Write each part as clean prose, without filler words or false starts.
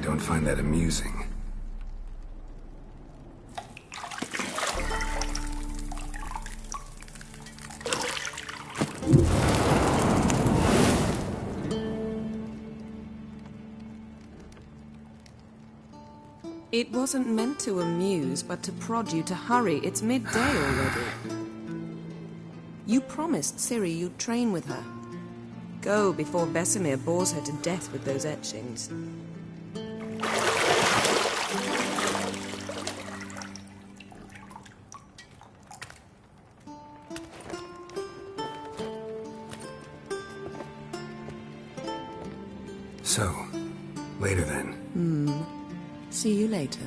don't find that amusing. It wasn't meant to amuse, but to prod you to hurry. It's midday already. You promised Ciri you'd train with her. Go before Vesemir bores her to death with those etchings. So, later then. See you later.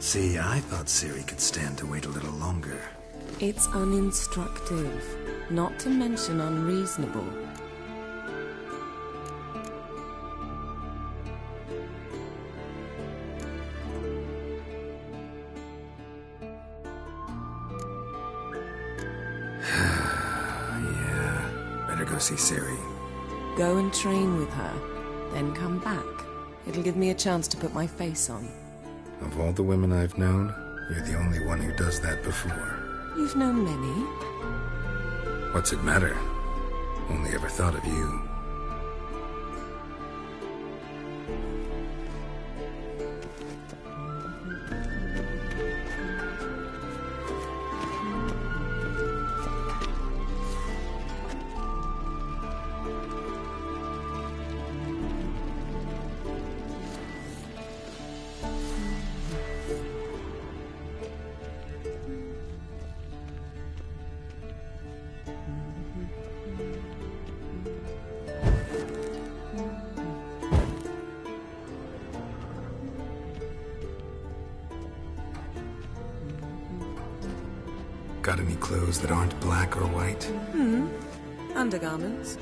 See, I thought Ciri could stand to wait a little longer. It's uninstructive, not to mention unreasonable. Yeah, better go see Ciri. Go and train with her, then come back. It'll give me a chance to put my face on. Of all the women I've known, you're the only one who does that before. You've known many. What's it matter? Only ever thought of you. Got any clothes that aren't black or white? Undergarments.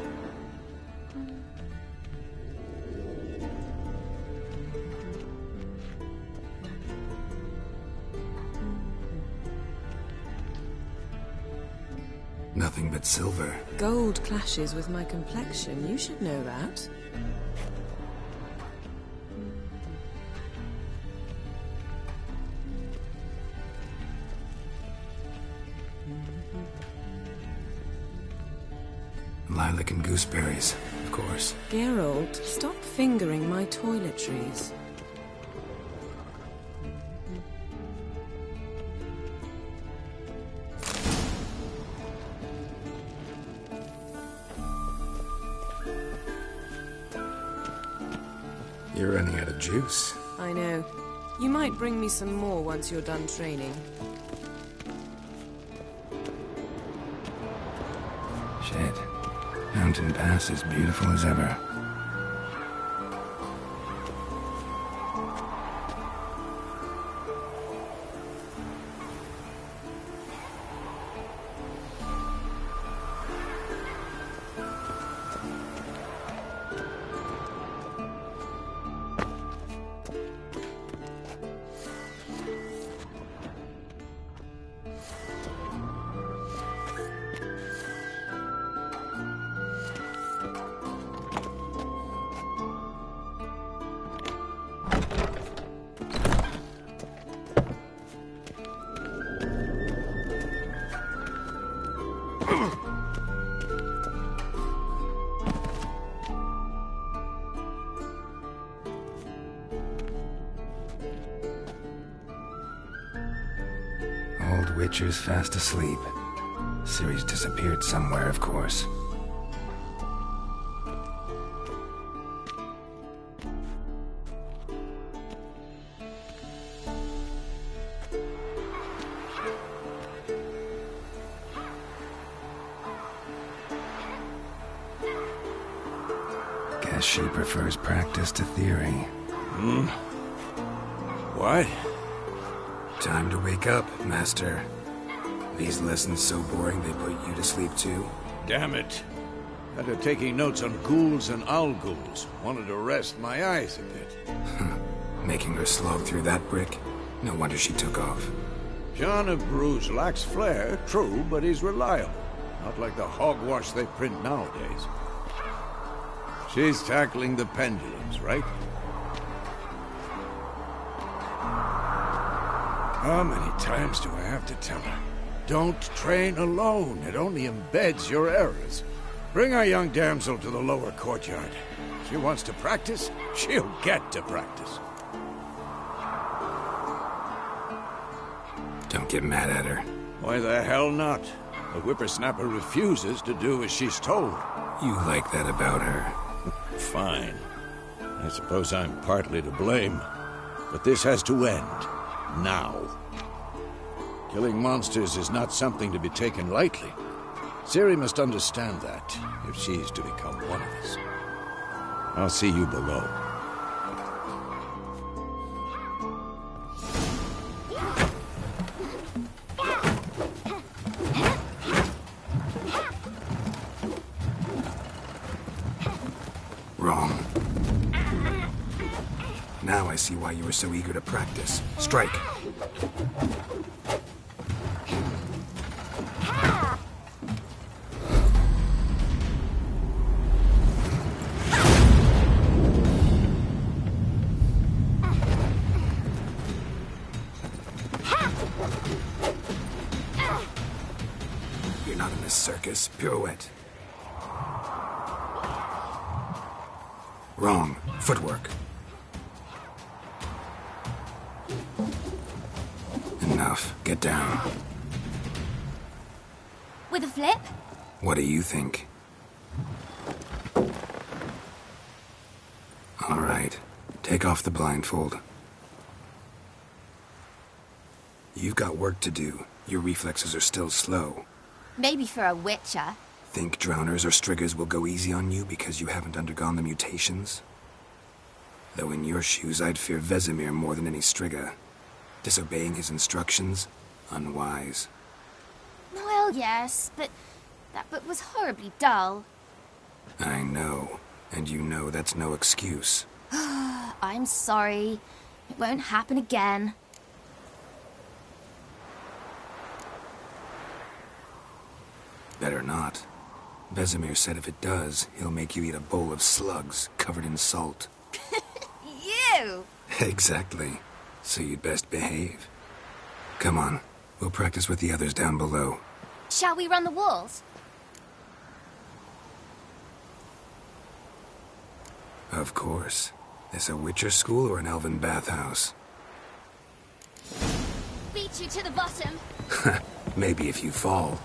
Nothing but silver. Gold clashes with my complexion. You should know that. Lilac and gooseberries, of course. Geralt, stop fingering my toiletries. You're running out of juice. I know. You might bring me some more once you're done training. Shit. Mountain Pass is beautiful as ever. Old Witcher's fast asleep. Ciri's disappeared somewhere, of course. Guess she prefers practice to theory. What? Time to wake up, Master. These lessons so boring they put you to sleep too? Damn it. After taking notes on ghouls and owl ghouls, wanted to rest my eyes a bit. Making her slog through that brick? No wonder she took off. John of Bruges lacks flair, true, but he's reliable. Not like the hogwash they print nowadays. She's tackling the pendulums, right? How many times do I have to tell her? Don't train alone. It only embeds your errors. Bring our young damsel to the lower courtyard. She wants to practice, she'll get to practice. Don't get mad at her. Why the hell not? The whippersnapper refuses to do as she's told. You like that about her. Fine. I suppose I'm partly to blame. But this has to end. Now. Killing monsters is not something to be taken lightly. Ciri must understand that, if she's to become one of us. I'll see you below. Wrong. Now I see why you were so eager to practice. Strike. You're not in this circus. Pirouette. Wrong. Footwork. Enough. Get down. With a flip? What do you think? All right. Take off the blindfold. You've got work to do. Your reflexes are still slow. Maybe for a witcher. Think drowners or striggers will go easy on you because you haven't undergone the mutations? Though in your shoes, I'd fear Vesemir more than any strigger. Disobeying his instructions? Unwise. Well, yes, but that book was horribly dull. I know. And you know that's no excuse. I'm sorry. It won't happen again. Better not. Vesemir said if it does, he'll make you eat a bowl of slugs covered in salt. You! Exactly. So you'd best behave. Come on. We'll practice with the others down below. Shall we run the walls? Of course. This a Witcher school or an elven bathhouse? Beat you to the bottom. Maybe if you fall.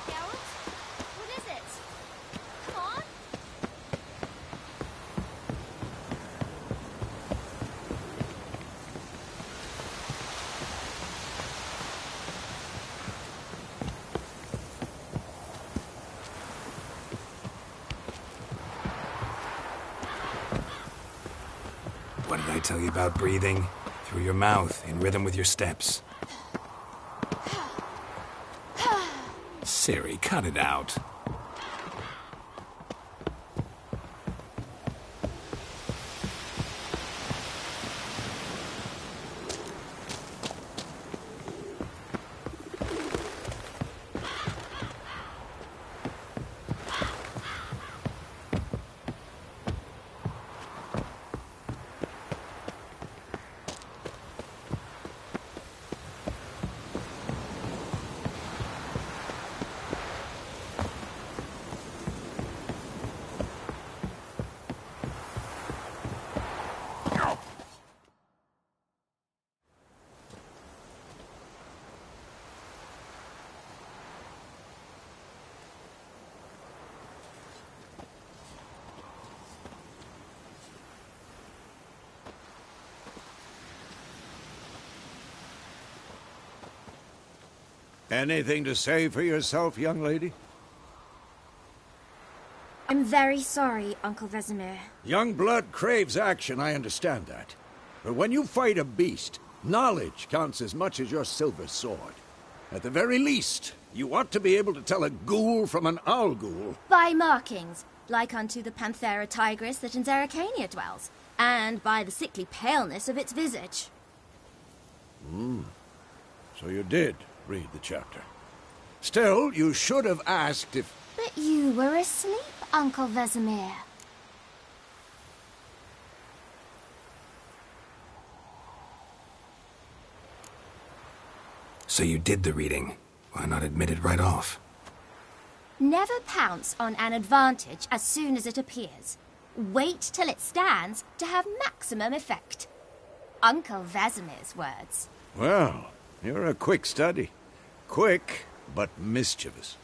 Geralt? What is it? Come on. What did I tell you about breathing? Through your mouth, in rhythm with your steps. Ciri, cut it out. Anything to say for yourself, young lady? I'm very sorry, Uncle Vesemir. Young blood craves action, I understand that. But when you fight a beast, knowledge counts as much as your silver sword. At the very least, you ought to be able to tell a ghoul from an owl ghoul. By markings, like unto the Panthera tigris that in Zerrikania dwells, and by the sickly paleness of its visage. So you did read the chapter. Still, you should have asked if... But you were asleep, Uncle Vesemir. So you did the reading. Why not admit it right off? Never pounce on an advantage as soon as it appears. Wait till it stands to have maximum effect. Uncle Vesemir's words. Well, you're a quick study. Quick, but mischievous.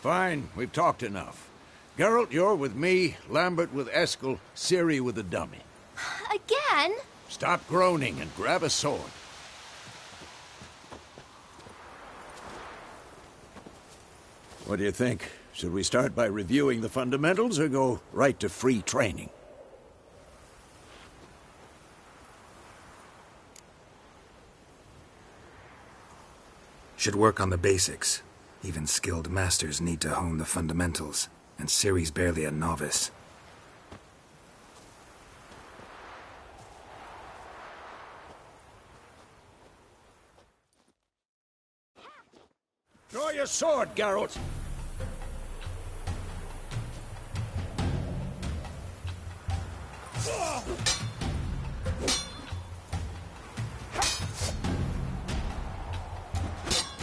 Fine, we've talked enough. Geralt, you're with me, Lambert with Eskel, Ciri with the dummy. Again? Stop groaning and grab a sword. What do you think? Should we start by reviewing the fundamentals or go right to free training? Should work on the basics. Even skilled masters need to hone the fundamentals, and Ciri's barely a novice. Draw your sword, Geralt!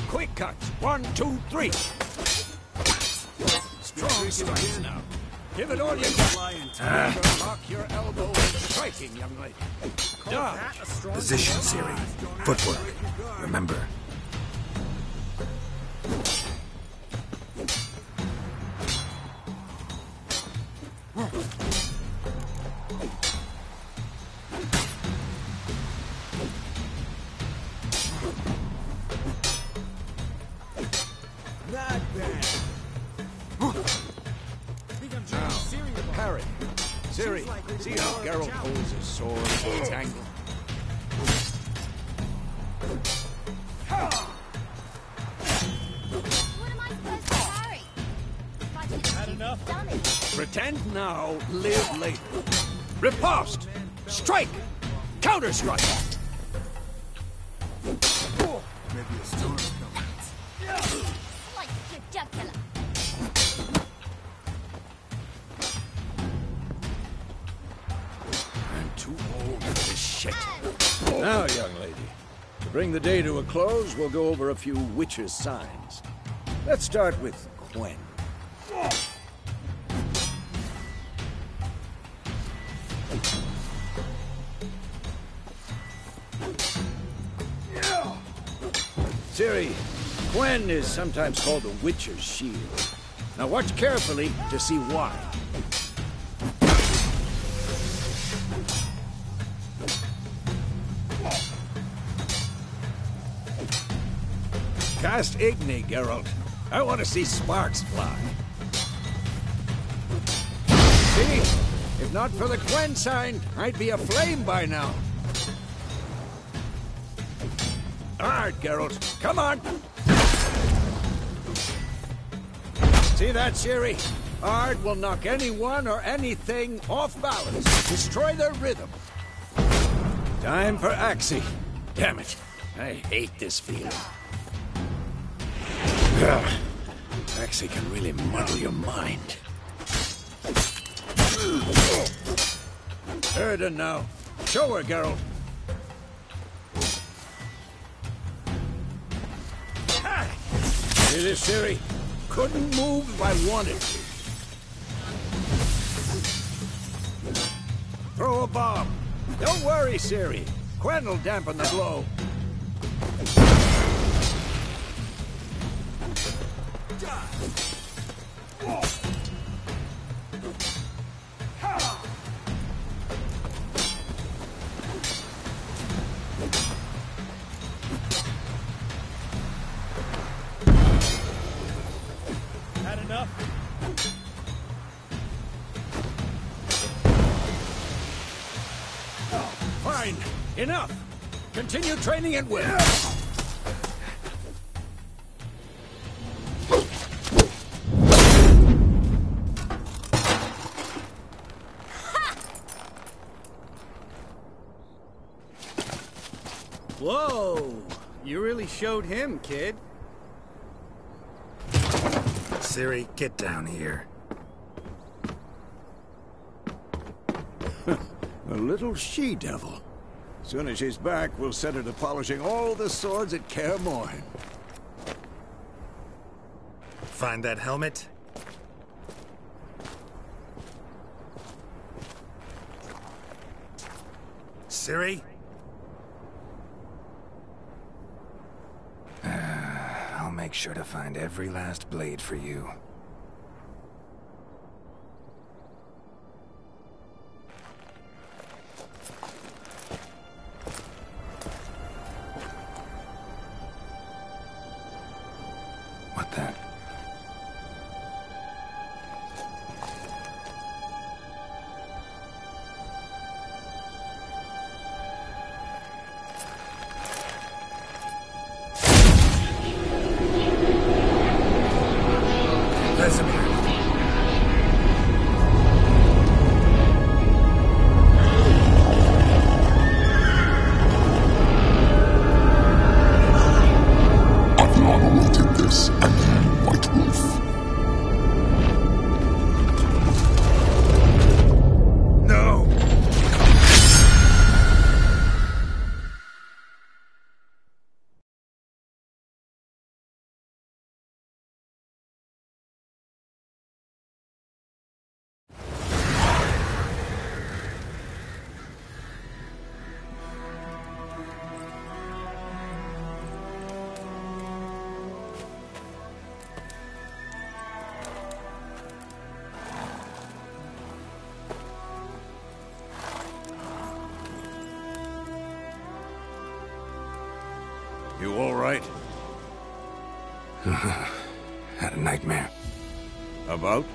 Quick cuts. 1, 2, 3. Strong strikes now. Give it all you got. Lock your elbow and striking, young lady. Dodge. Position, Ciri. Footwork. Remember. Parry. Ciri, see how Geralt holds his sword at its angle? What am I supposed to parry? Had enough? Pretend now, live later. Riposte! Strike! Counter-strike! Like your jugular. I'm too old for this shit. Now, young lady, to bring the day to a close, we'll go over a few witches' signs. Let's start with Quen. Ciri, Quen is sometimes called the Witcher's Shield. Now watch carefully to see why. Cast Igni, Geralt. I want to see sparks fly. See? If not for the Quen sign, I'd be aflame by now. Hard, Geralt. Come on! See that, Ciri? Ard will knock anyone or anything off balance. Destroy their rhythm. Time for Axii. Damn it. I hate this feeling. Axii can really muddle your mind. Erden now. Show her, Geralt. See this, Ciri? Couldn't move if I wanted to. Throw a bomb. Don't worry, Ciri. Quen will dampen the blow. Enough! Continue training at will. Whoa! You really showed him, kid. Ciri, get down here. A little she-devil. Soon as she's back, we'll set her to polishing all the swords at Kaer Morhen. Find that helmet? Ciri? I'll make sure to find every last blade for you. What the? Vesemir. Aviana will take this, and you, White Wolf. No! You all right? Had a nightmare. About?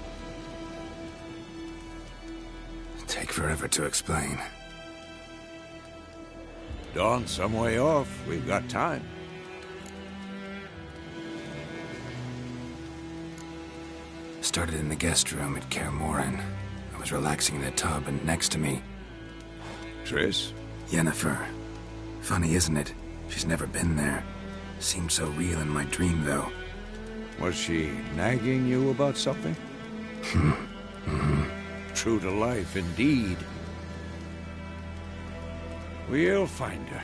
Take forever to explain. Dawn's some way off. We've got time. Started in the guest room at Kaer Morhen. I was relaxing in a tub, and next to me, Triss? Yennefer. Funny, isn't it? She's never been there. Seemed so real in my dream, though. Was she nagging you about something? True to life, indeed. We'll find her.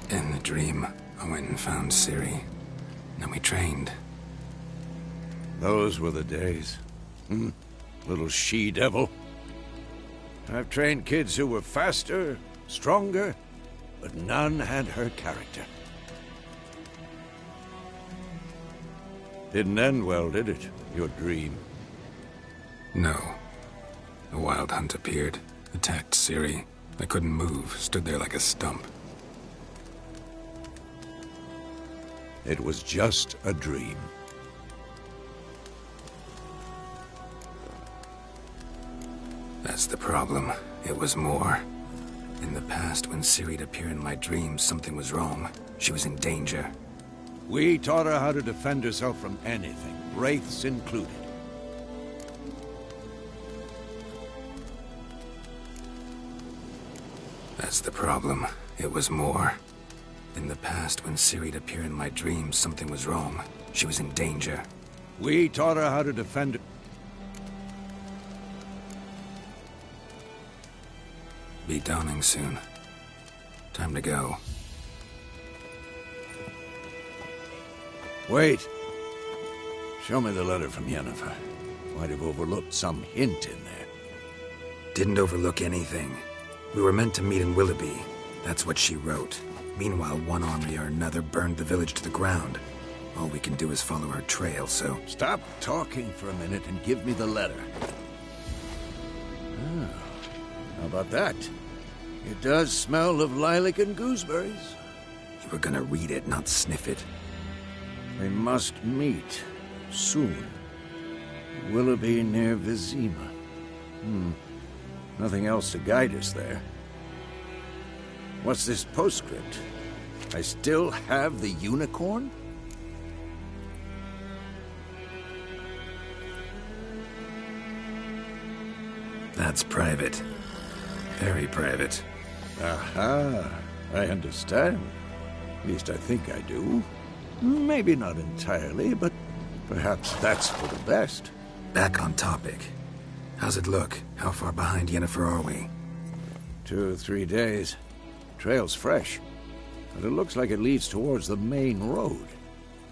In the dream, I went and found Ciri. Then we trained. Those were the days. Little she-devil. I've trained kids who were faster, stronger, but none had her character. Didn't end well, did it? Your dream? No. A wild hunt appeared, attacked Ciri. I couldn't move, stood there like a stump. It was just a dream. That's the problem. It was more. In the past, when Ciri'd appear in my dreams, something was wrong. She was in danger. We taught her how to defend herself from anything, wraiths included. That's the problem. It was more. In the past, when Ciri'd appear in my dreams, something was wrong. She was in danger. We taught her how to defend... Be dawning soon. Time to go. Wait. Show me the letter from Yennefer. Might have overlooked some hint in there. Didn't overlook anything. We were meant to meet in Willoughby. That's what she wrote. Meanwhile, one army or another burned the village to the ground. All we can do is follow her trail, so... Stop talking for a minute and give me the letter. How about that? It does smell of lilac and gooseberries. You were gonna read it, not sniff it. They must meet soon. Willoughby near Vizima. Nothing else to guide us there. What's this postscript? I still have the unicorn? That's private. Very private. Aha, I understand. At least I think I do. Maybe not entirely, but perhaps that's for the best. Back on topic. How's it look? How far behind Yennefer are we? 2 or 3 days. Trail's fresh, but it looks like it leads towards the main road.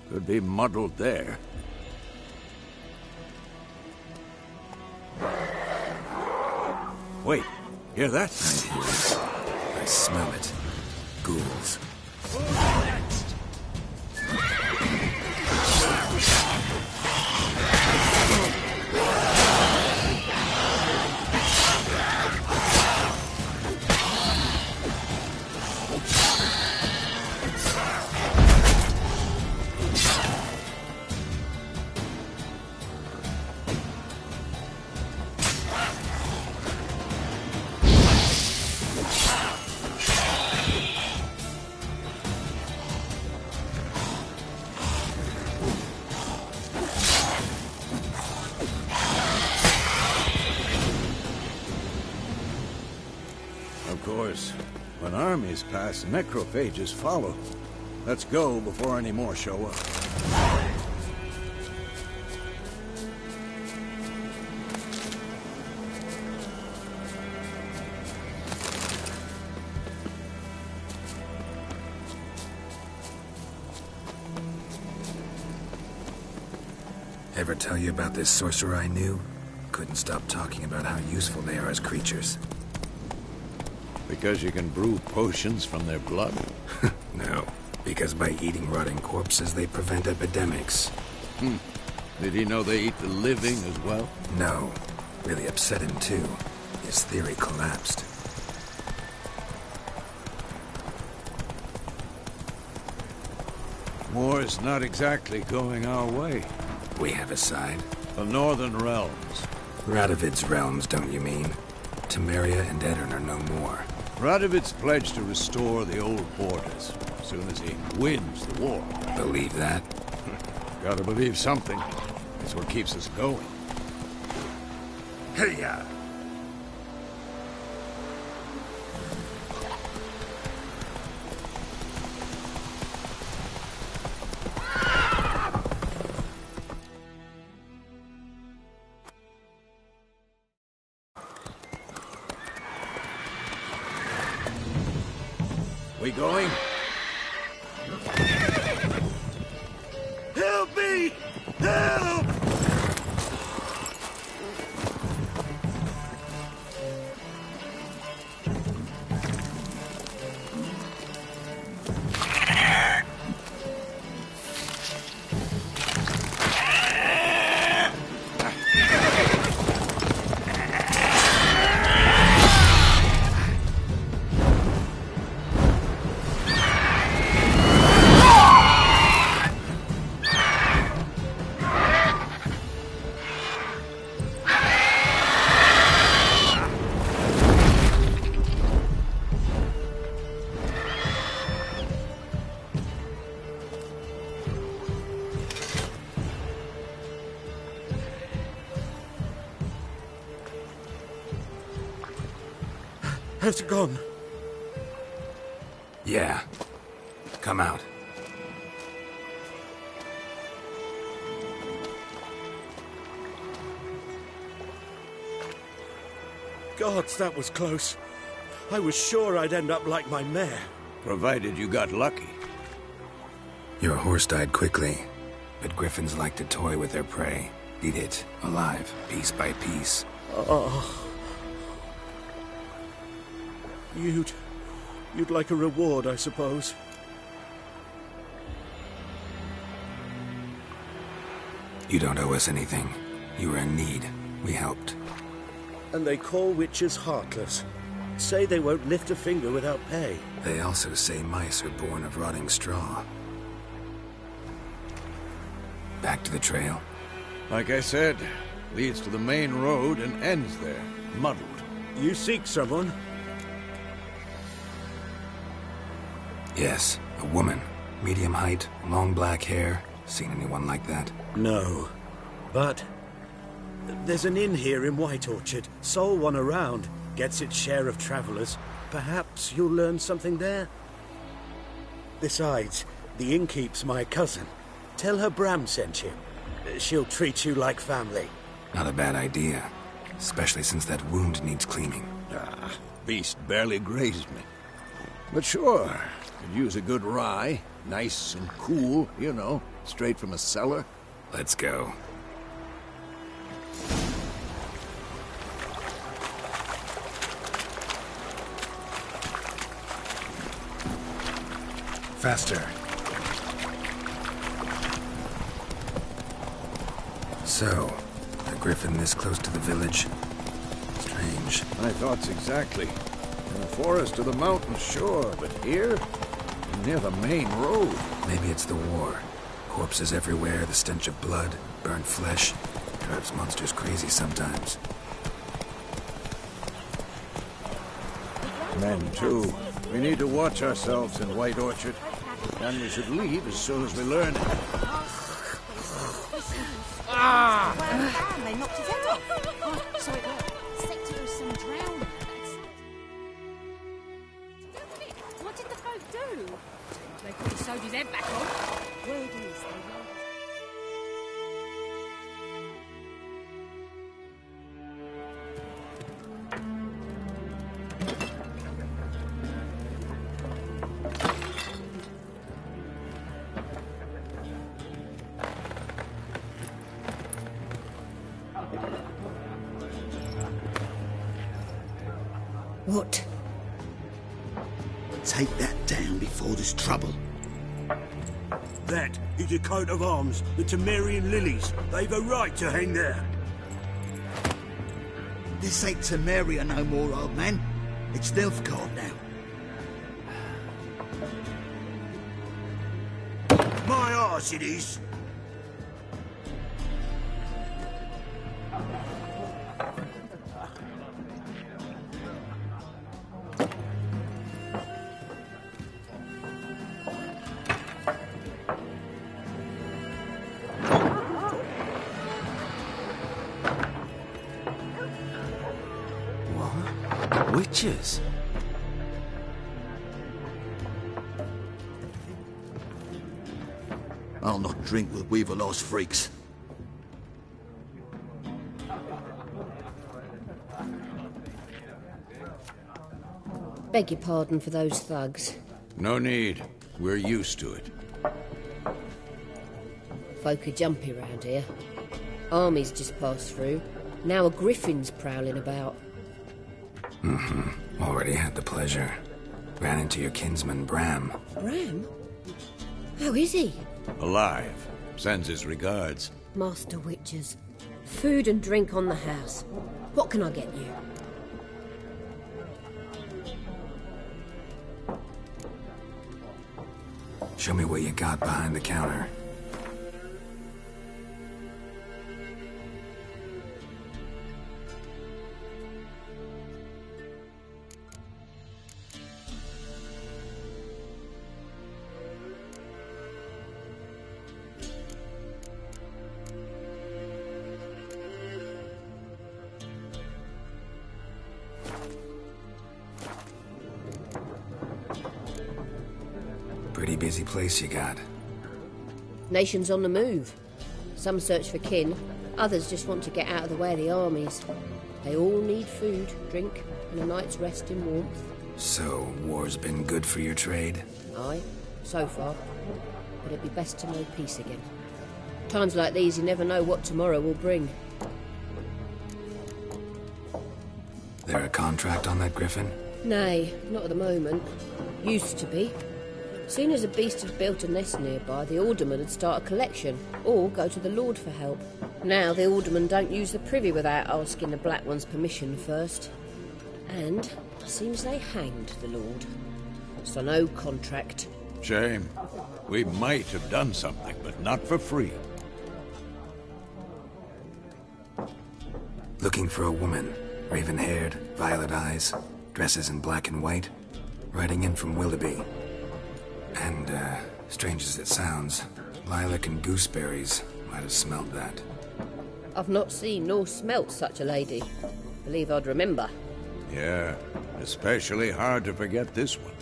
Could be muddled there. Wait, hear that? I hear it. I smell it. Ghouls. Of course, when armies pass, necrophages follow. Let's go before any more show up. Ever tell you about this sorcerer I knew? Couldn't stop talking about how useful they are as creatures. Because you can brew potions from their blood? No, because by eating rotting corpses, they prevent epidemics. Did he know they eat the living as well? No. Really upset him, too. His theory collapsed. War's not exactly going our way. We have a side. The Northern Realms. Radovid's realms, don't you mean? Temeria and Edirn are no more. Radovid's pledged to restore the old borders as soon as he wins the war. Believe that? Gotta believe something. It's what keeps us going. Hey-ya! We going? Help me! Help! Has it gone? Yeah. Come out. Gods, that was close. I was sure I'd end up like my mare. Provided you got lucky. Your horse died quickly, but griffins like to toy with their prey. Eat it, alive, piece by piece. Oh. You'd like a reward, I suppose. You don't owe us anything. You were in need. We helped. And they call witches heartless. Say they won't lift a finger without pay. They also say mice are born of rotting straw. Back to the trail. Like I said, leads to the main road and ends there, muddled. You seek someone? Yes, a woman. Medium height, long black hair. Seen anyone like that? No. But there's an inn here in White Orchard. Sole one around. Gets its share of travelers. Perhaps you'll learn something there? Besides, the innkeep's my cousin. Tell her Bram sent you. She'll treat you like family. Not a bad idea. Especially since that wound needs cleaning. Ah, beast barely grazed me. But sure, could use a good rye. Nice and cool, you know, straight from a cellar. Let's go. Faster. So, a griffin this close to the village? Strange. My thoughts exactly. In the forest or the mountains, sure, but here? Near the main road. Maybe it's the war. Corpses everywhere, the stench of blood, burnt flesh. Drives monsters crazy sometimes. Men, too. We need to watch ourselves in White Orchard. And we should leave as soon as we learn it. They knocked his head off. So it was. Sector was some drowning. What did the folk do? They could have sewed his head back on. Word is, What? Take that down before there's trouble. That is a coat of arms, the Temerian lilies. They've a right to hang there. This ain't Temeria no more, old man. It's Nilfgaard now. My arse it is. Witches? I'll not drink with Weaverlaw's freaks. Beg your pardon for those thugs. No need. We're used to it. Folk are jumpy round here. Armies just passed through. Now a griffin's prowling about. Already had the pleasure. Ran into your kinsman, Bram. Bram? How is he? Alive. Sends his regards. Master Witches. Food and drink on the house. What can I get you? Show me what you got behind the counter. Pretty busy place you got. Nation's on the move. Some search for kin, others just want to get out of the way of the armies. They all need food, drink, and a night's rest in warmth. So, war's been good for your trade? Aye, so far. But it'd be best to know peace again. Times like these, you never know what tomorrow will bring. There a contract on that griffin? Nay, not at the moment. Used to be. Soon as a beast had built a nest nearby, the alderman would start a collection, or go to the Lord for help. Now the aldermen don't use the privy without asking the Black One's permission first. And seems they hanged the Lord. So no contract. Shame. We might have done something, but not for free. Looking for a woman. Raven-haired, violet eyes, dresses in black and white, riding in from Willoughby. And, strange as it sounds, lilac and gooseberries might have smelled that. I've not seen nor smelt such a lady. Believe I'd remember. Yeah, especially hard to forget this one.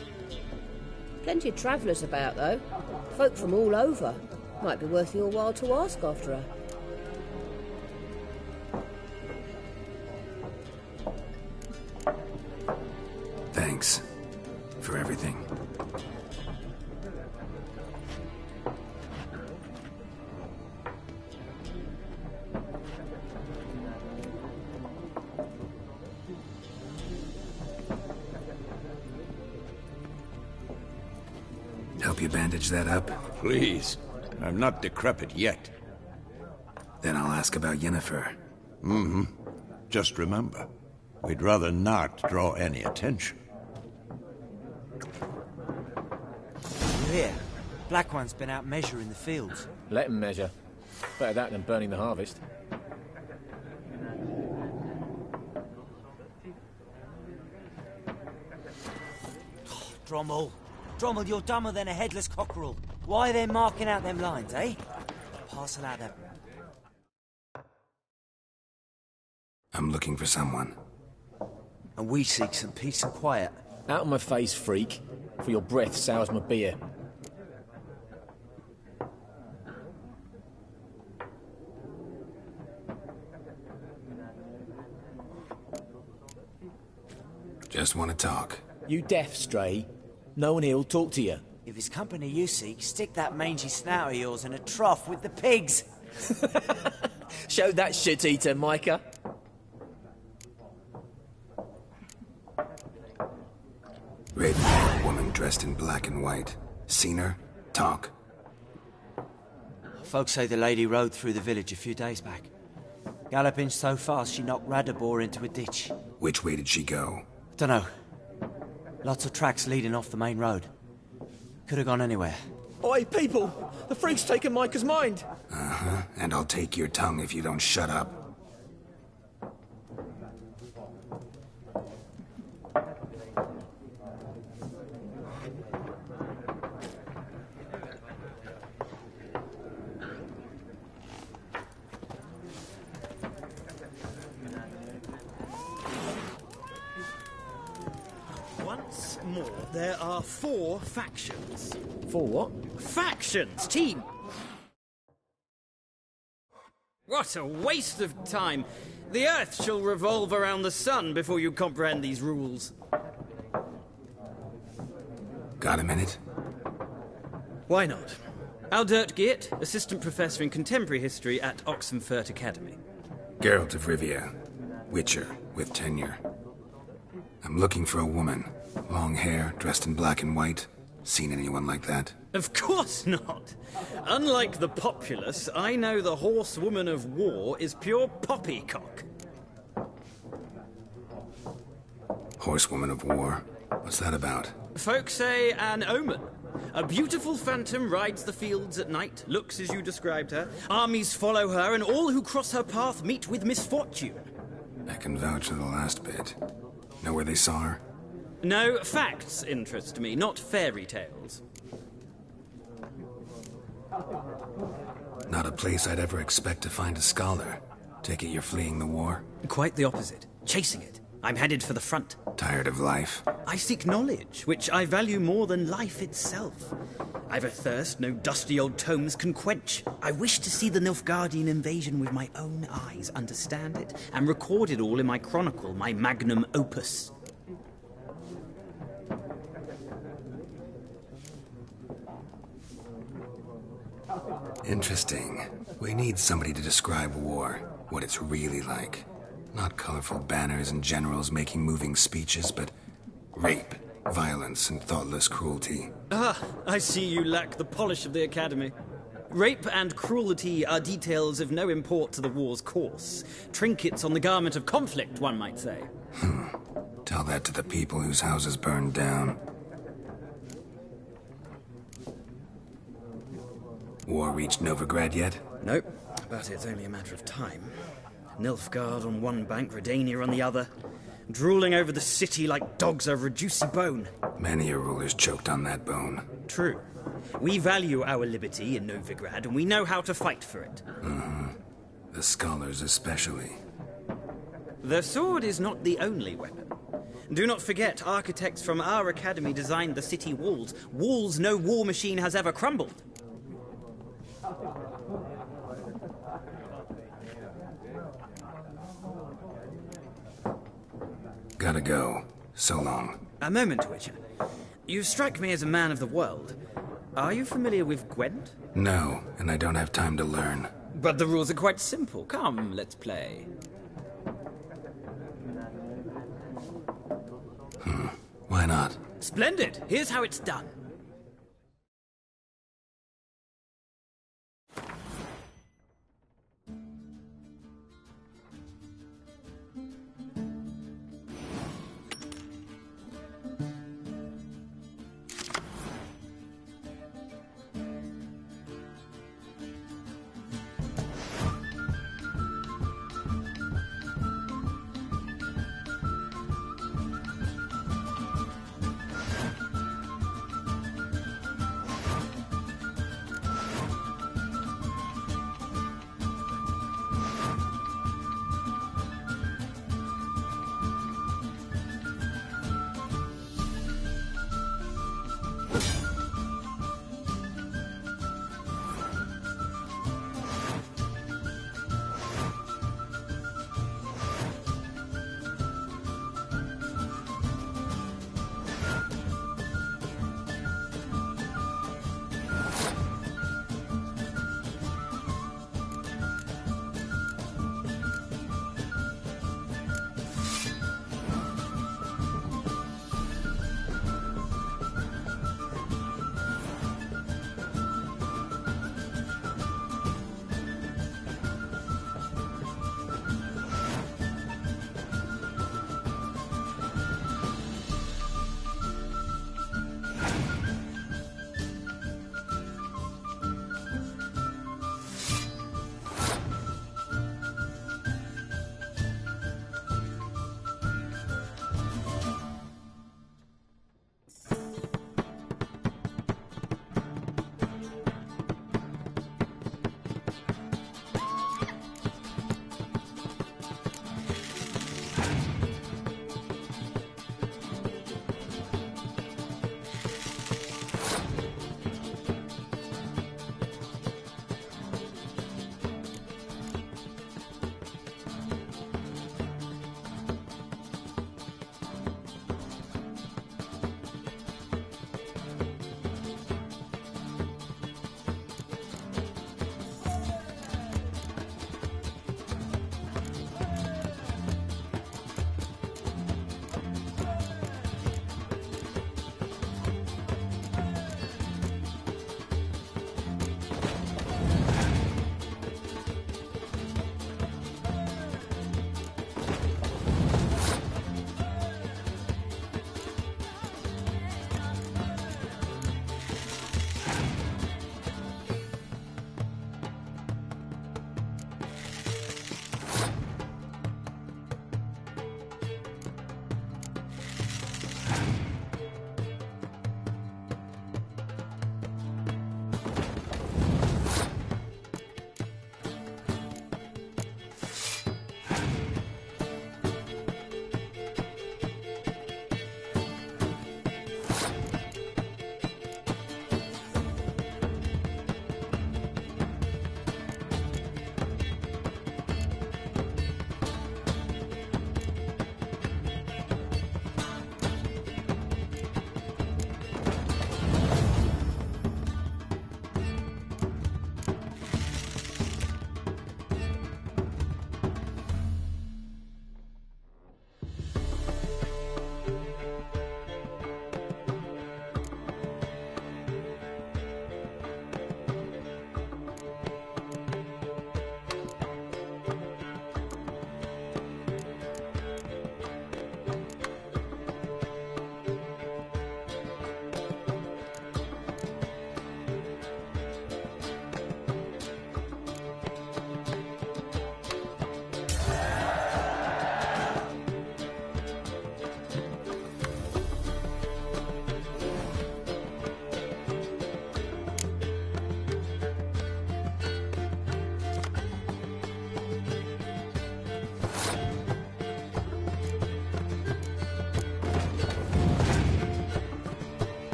Plenty of travellers about, though. Folk from all over. Might be worth your while to ask after her. Thanks for everything. Help you bandage that up? Please. I'm not decrepit yet. Then I'll ask about Yennefer. Mm-hmm. Just remember, we'd rather not draw any attention. Here, Black One's been out measuring the fields. Let him measure. Better that than burning the harvest. Drommel. Drommel, you're dumber than a headless cockerel. Why are they marking out them lines, eh? Parcel out them. I'm looking for someone. And we seek some peace and quiet. Out of my face, freak. For your breath sours my beer. Just want to talk. You deaf, Stray? No one here'll talk to you. If it's company you seek, stick that mangy snout of yours in a trough with the pigs. Show that shit-eater, Micah. Raven-haired woman dressed in black and white. Seen her? Talk. Folks say the lady rode through the village a few days back. Galloping so fast she knocked Radabor into a ditch. Which way did she go? Dunno. Lots of tracks leading off the main road. Could have gone anywhere. Oi, people! The freak's taken Micah's mind! Uh-huh, and I'll take your tongue if you don't shut up. Once more, there are 4 factions. 4 what? Factions, team! What a waste of time! The Earth shall revolve around the sun before you comprehend these rules. Got a minute? Why not? Aldert Geert, Assistant Professor in Contemporary History at Oxenfurt Academy. Geralt of Rivia. Witcher, with tenure. I'm looking for a woman. Long hair, dressed in black and white. Seen anyone like that? Of course not! Unlike the populace, I know the horsewoman of war is pure poppycock. Horsewoman of war? What's that about? Folk say an omen. A beautiful phantom rides the fields at night, looks as you described her. Armies follow her, and all who cross her path meet with misfortune. I can vouch for the last bit. Know where they saw her? No, facts interest me, not fairy tales. Not a place I'd ever expect to find a scholar. Take it you're fleeing the war? Quite the opposite. Chasing it. I'm headed for the front. Tired of life? I seek knowledge, which I value more than life itself. I've a thirst no dusty old tomes can quench. I wish to see the Nilfgaardian invasion with my own eyes, understand it, and record it all in my chronicle, my magnum opus. Interesting. We need somebody to describe war, what it's really like. Not colorful banners and generals making moving speeches, but rape, violence, and thoughtless cruelty. Ah, I see you lack the polish of the Academy. Rape and cruelty are details of no import to the war's course. Trinkets on the garment of conflict, one might say. Tell that to the people whose houses burned down. War reached Novigrad yet? Nope, but it's only a matter of time. Nilfgaard on one bank, Redania on the other, drooling over the city like dogs over a juicy bone. Many a ruler's choked on that bone. True. We value our liberty in Novigrad, and we know how to fight for it. The scholars especially. The sword is not the only weapon. Do not forget, architects from our academy designed the city walls. Walls no war machine has ever crumbled. Gotta go. So long. A moment, Witcher. You strike me as a man of the world. Are you familiar with Gwent? No, and I don't have time to learn. But the rules are quite simple. Come, let's play. Why not? Splendid! Here's how it's done.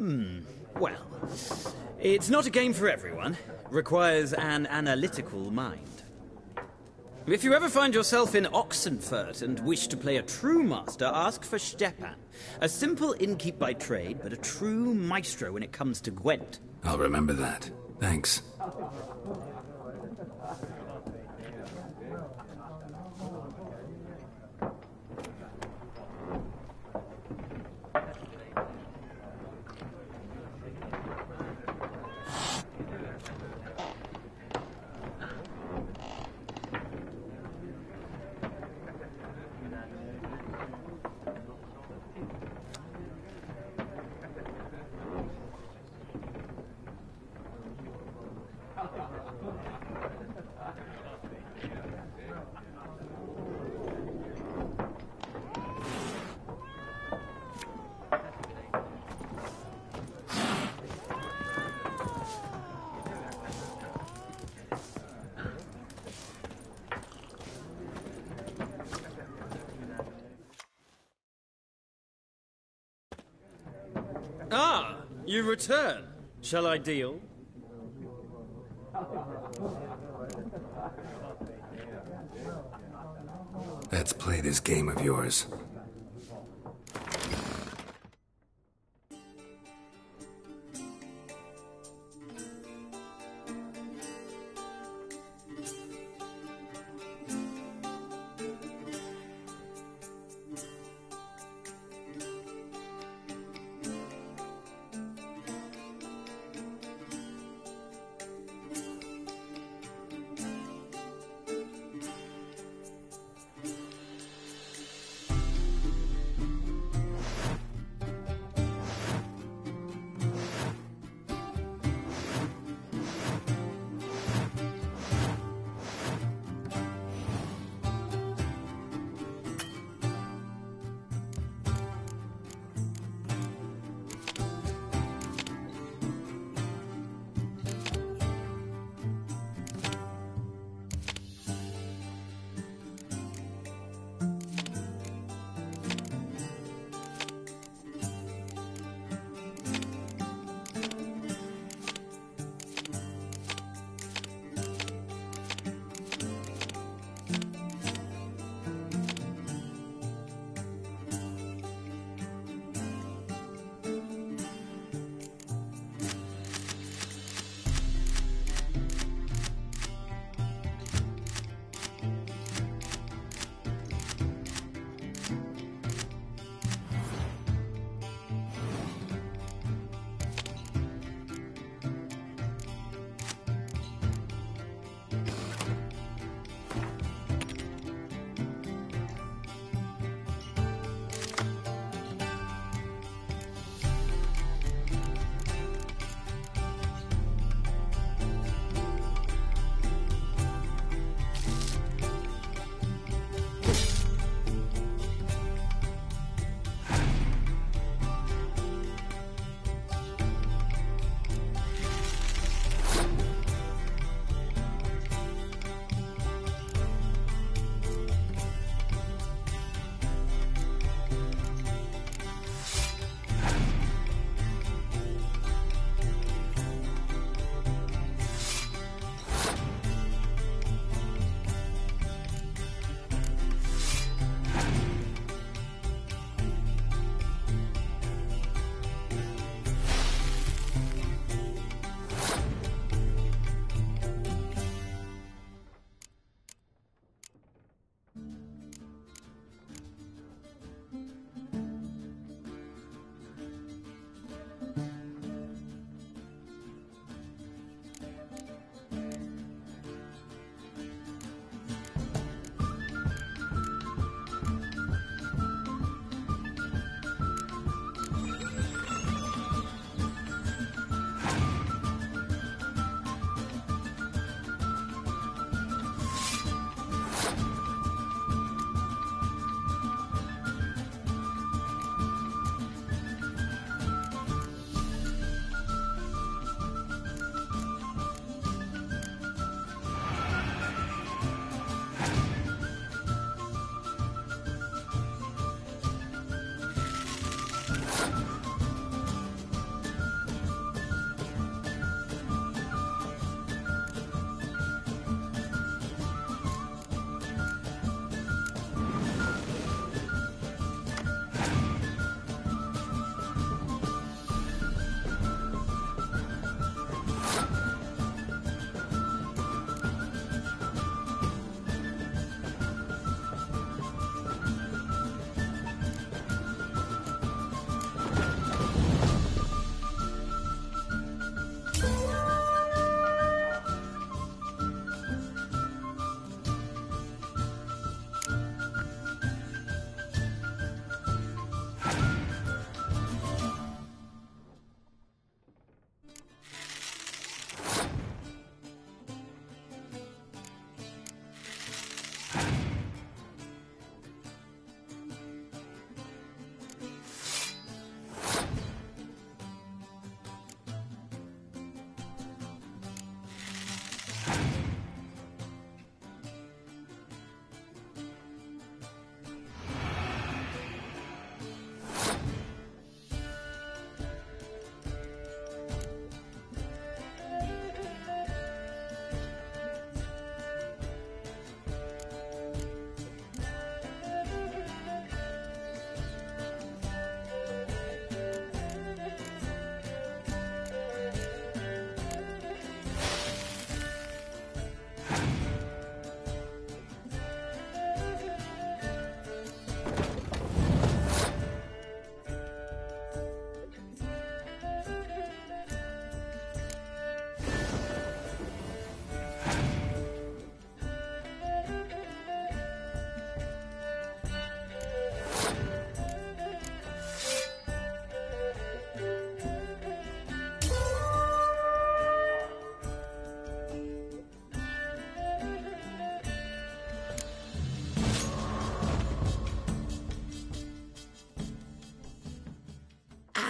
Well, it's not a game for everyone. Requires an analytical mind. If you ever find yourself in Oxenfurt and wish to play a true master, ask for Stepan. A simple innkeep by trade, but a true maestro when it comes to Gwent. I'll remember that. Thanks. Ah, you return. Shall I deal? Let's play this game of yours.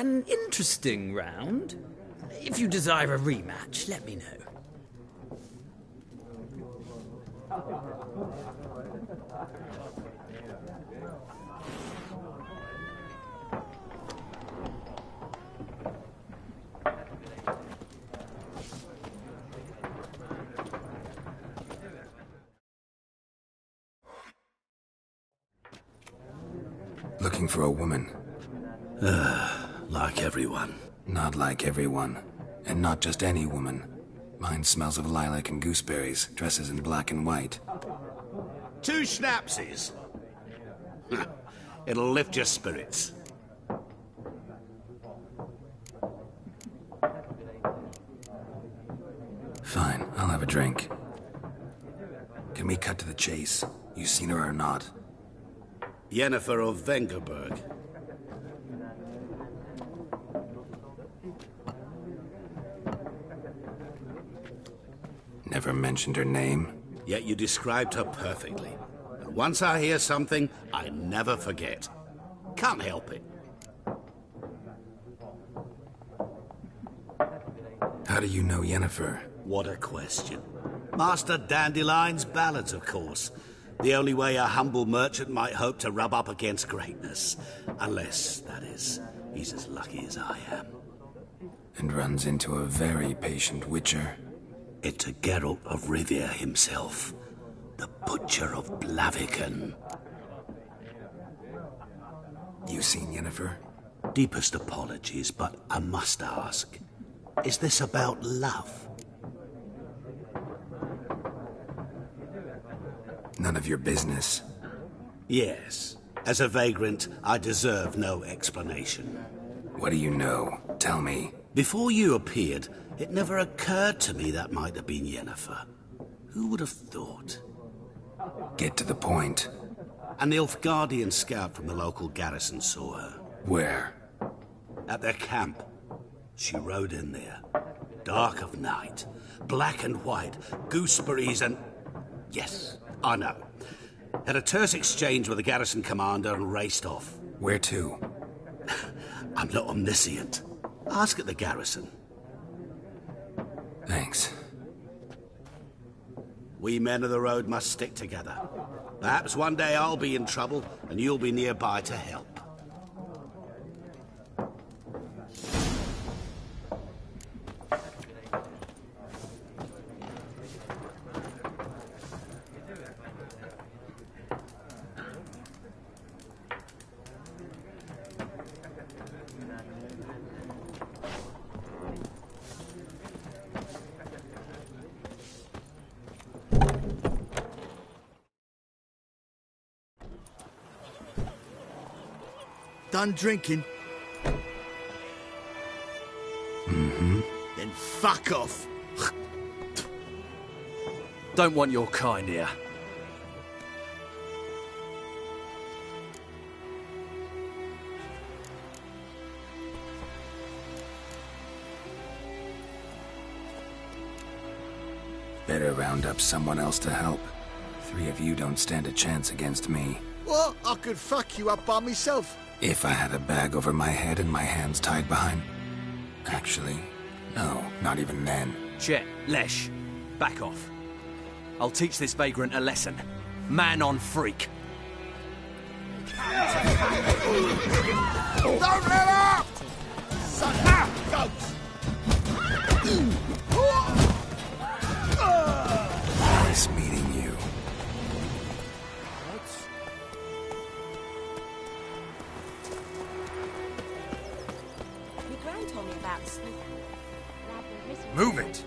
An interesting round. If you desire a rematch, let me know. Looking for a woman. Like everyone. Not like everyone. And not just any woman. Mine smells of lilac and gooseberries, dresses in black and white. 2 schnapsies. It'll lift your spirits. Fine, I'll have a drink. Can we cut to the chase? You seen her or not? Yennefer of Vengerberg. Never mentioned her name. Yet you described her perfectly. And once I hear something, I never forget. Can't help it. How do you know Yennefer? What a question. Master Dandelion's ballads, of course. The only way a humble merchant might hope to rub up against greatness. Unless, that is, he's as lucky as I am. And runs into a very patient witcher. It's a Geralt of Rivia himself. The Butcher of Blaviken. You seen Yennefer? Deepest apologies, but I must ask. Is this about love? None of your business. Yes. As a vagrant, I deserve no explanation. What do you know? Tell me. Before you appeared, it never occurred to me that might have been Yennefer. Who would have thought? Get to the point. An Nilfgaardian scout from the local garrison saw her. Where? At their camp. She rode in there. Dark of night. Black and white. Gooseberries and... Yes, I know. Had a terse exchange with the garrison commander and raced off. Where to? I'm not omniscient. Ask at the garrison. Thanks. We men of the road must stick together. Perhaps one day I'll be in trouble and you'll be nearby to help. Done drinking? Mm-hmm. Then fuck off. Don't want your kind here. Better round up someone else to help. 3 of you don't stand a chance against me. Well, I could fuck you up by myself. If I had a bag over my head and my hands tied behind... Actually, no, not even then. Chet, Lesh, back off. I'll teach this vagrant a lesson. Man on freak. Don't let up! Son up, goats! Nice meeting you. Your grand told me about sleep. Move it!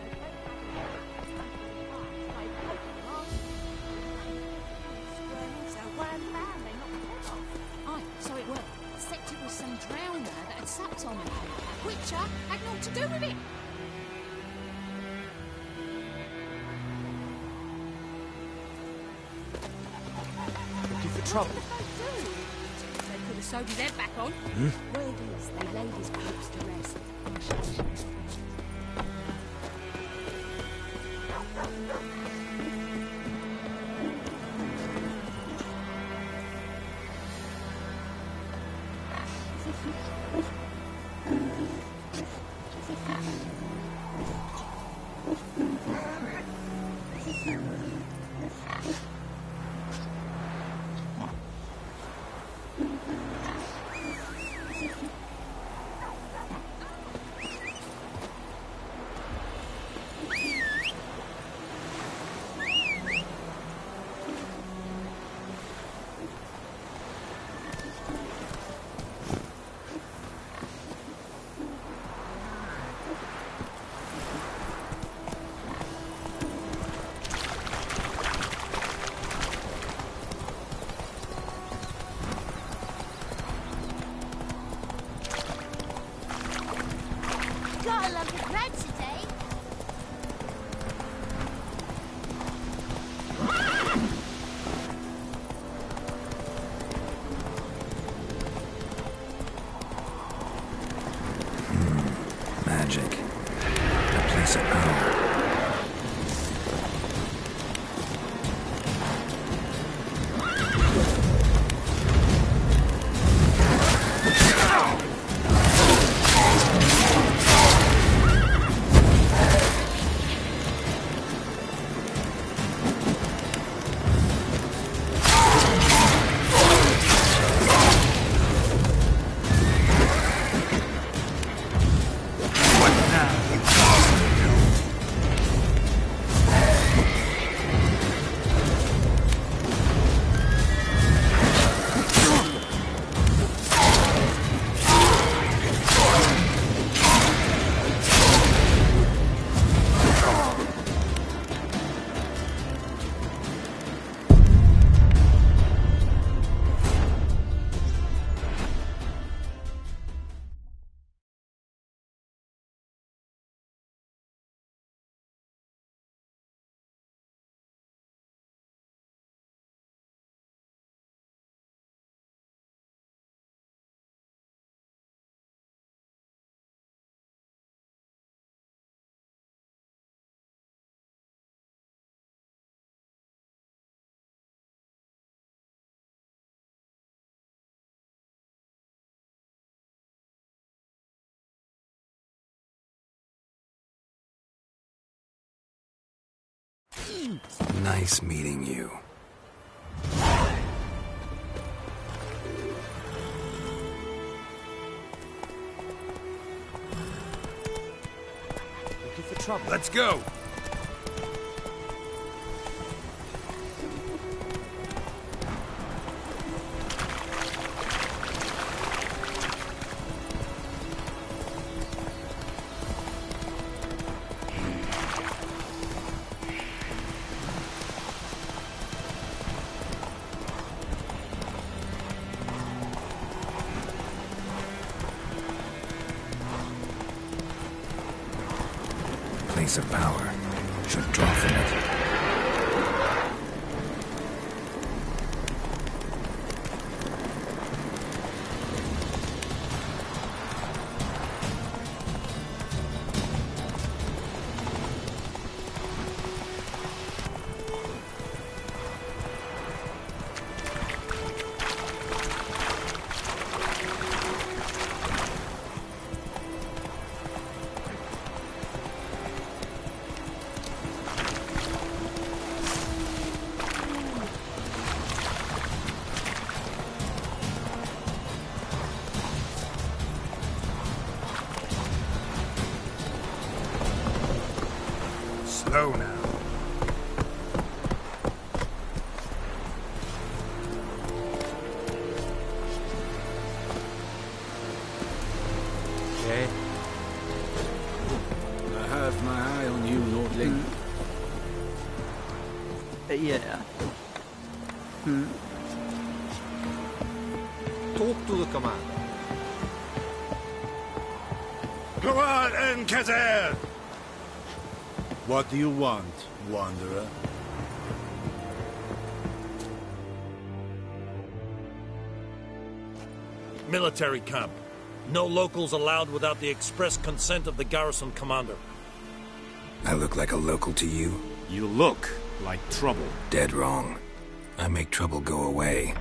Aye, so it were. Except it was some drowner that had supped on me. Witcher had naught to do with it. Looking for trouble? They could have sewed his head back on. Word is they laid his corpse to rest. Gotta love the bread today. Magic. A place of power. Nice meeting you. Looking for trouble. Let's go! Place of power. Should draw from it. Slow now. Okay. I have my eye on you, Lordling. Yeah. Talk to the commander. Go on, Enketer! What do you want, Wanderer? Military camp. No locals allowed without the express consent of the garrison commander. I look like a local to you? You look like trouble. Dead wrong. I make trouble go away.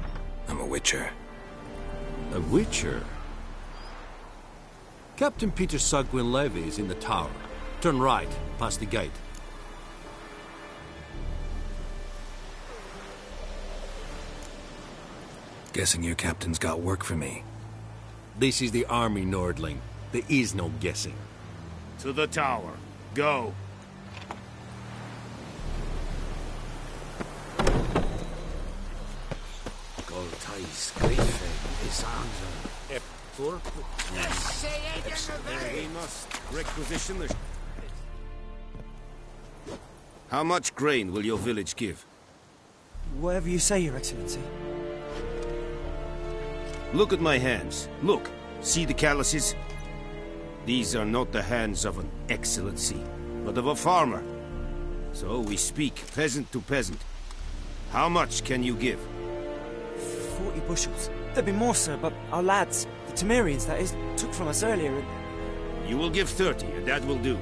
I'm a witcher. A witcher? Captain Peter Sugwin Levy is in the tower. Turn right, past the gate. Guessing your captain's got work for me. This is the army, Nordling. There is no guessing. To the tower. Go. We must requisition the... How much grain will your village give? Whatever you say, Your Excellency. Look at my hands. Look. See the calluses? These are not the hands of an excellency, but of a farmer. So we speak peasant to peasant. How much can you give? 40 bushels. There'd be more, sir, but our lads, the Temerians, that is, took from us earlier and... You will give 30, and that will do.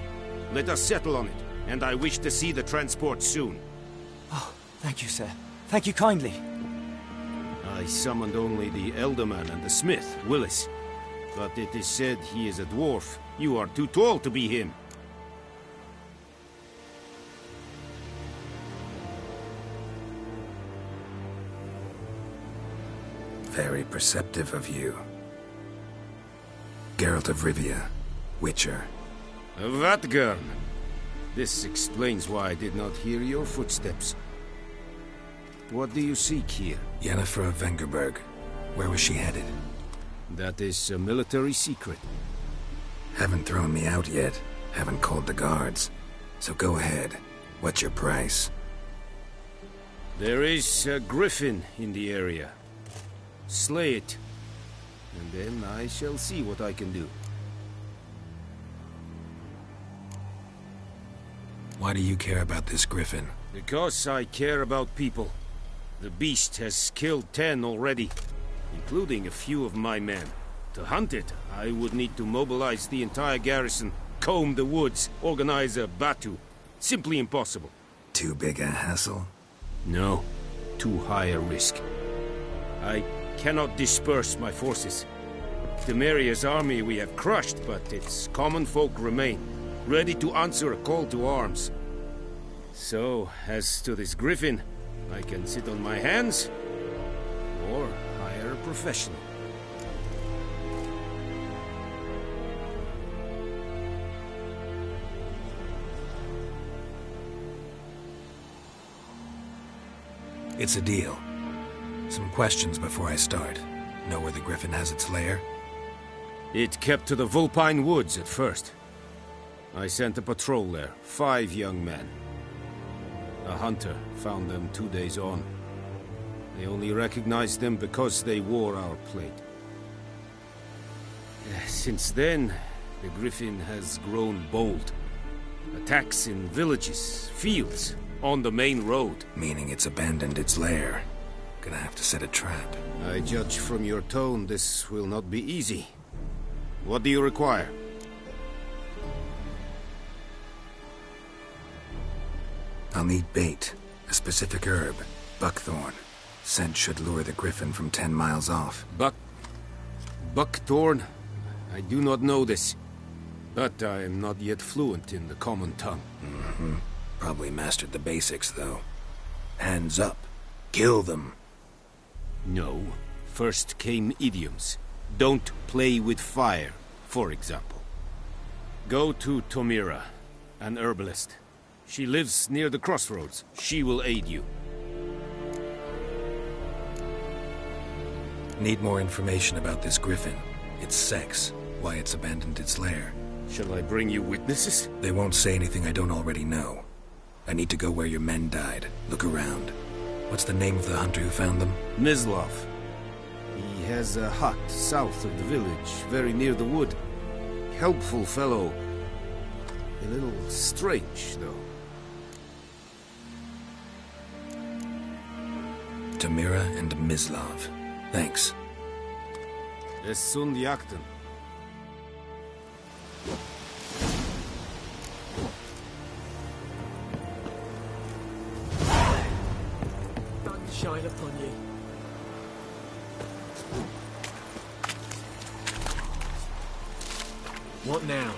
Let us settle on it, and I wish to see the transport soon. Oh, thank you, sir. Thank you kindly. I summoned only the Elderman and the smith, Willis. But it is said he is a dwarf. You are too tall to be him. Very perceptive of you. Geralt of Rivia, Witcher. Vatgern. This explains why I did not hear your footsteps. What do you seek here? Yennefer of Vengerberg. Where was she headed? That is a military secret. Haven't thrown me out yet. Haven't called the guards. So go ahead. What's your price? There is a griffin in the area. Slay it, and then I shall see what I can do. Why do you care about this griffin? Because I care about people. The beast has killed 10 already, including a few of my men. To hunt it, I would need to mobilize the entire garrison, comb the woods, organize a batu. Simply impossible. Too big a hassle? No, too high a risk. I cannot disperse my forces. Temeria's army we have crushed, but its common folk remain, ready to answer a call to arms. So, as to this griffin, I can sit on my hands, or hire a professional. It's a deal. Some questions before I start. Know where the griffin has its lair? It kept to the Vulpine Woods at first. I sent a patrol there, 5 young men. A hunter found them 2 days on. They only recognized them because they wore our plate. Since then, the griffin has grown bold. Attacks in villages, fields, on the main road. Meaning it's abandoned its lair. Gonna have to set a trap. I judge from your tone this will not be easy. What do you require? I'll need bait. A specific herb. Buckthorn. Scent should lure the griffin from 10 miles off. Buckthorn? I do not know this. But I am not yet fluent in the common tongue. Mm-hmm. Probably mastered the basics, though. Hands up. Kill them. No. First came idioms. Don't play with fire, for example. Go to Tomira, an herbalist. She lives near the crossroads. She will aid you. Need more information about this griffin. Its sex, why it's abandoned its lair. Shall I bring you witnesses? They won't say anything I don't already know. I need to go where your men died. Look around. What's the name of the hunter who found them? Mislav. He has a hut south of the village, very near the wood. Helpful fellow. A little strange, though. Tomira and Mislav. Thanks. Es sunt jakten. Shine upon you. What now?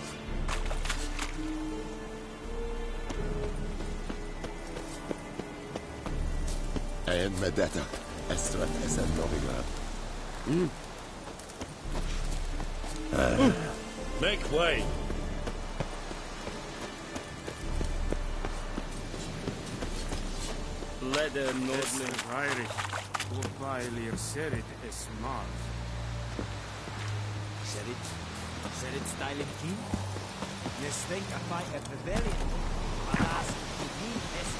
Én vedete, ezt vett ezen novigát. Make way. Leder Nordling Heinrich, Urpailir Serit es Mars. Serit styling king? You think I fight a rebellion? Alas, he is...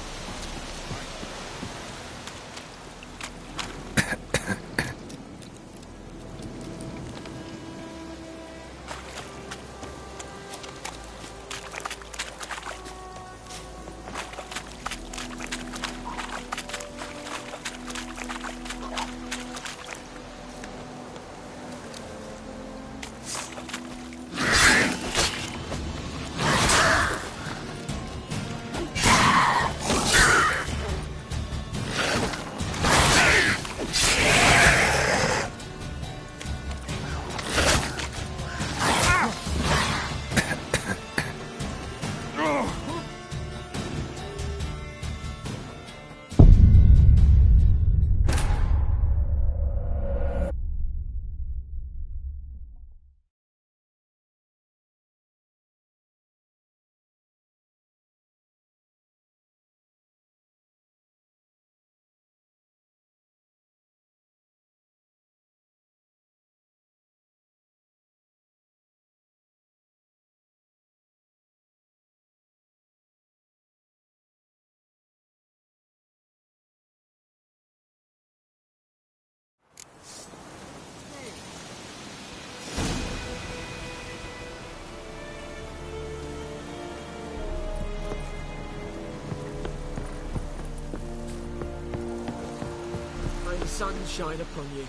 sun shine upon you.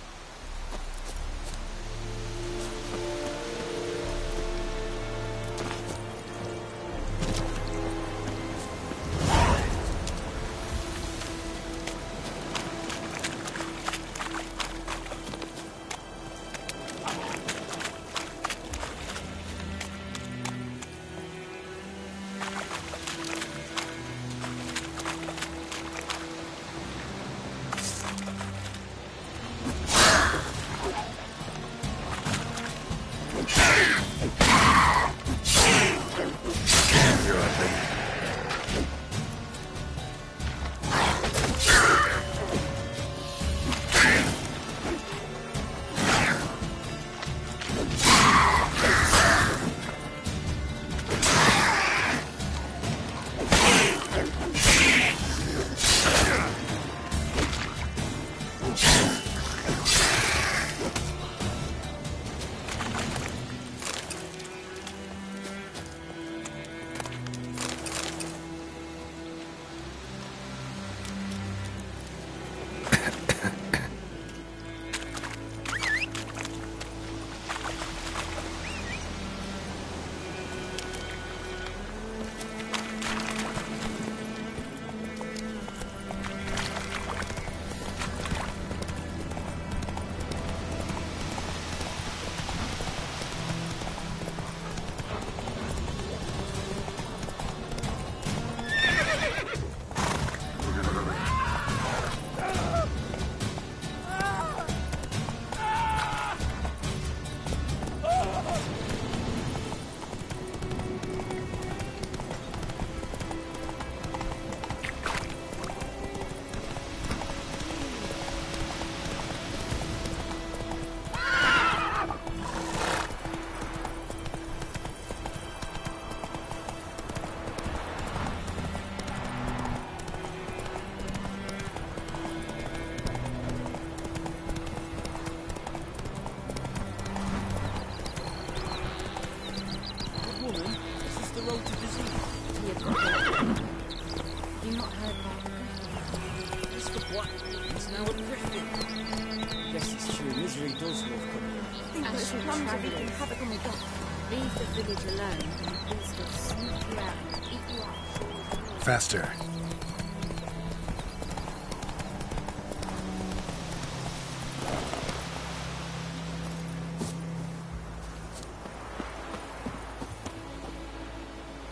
Faster.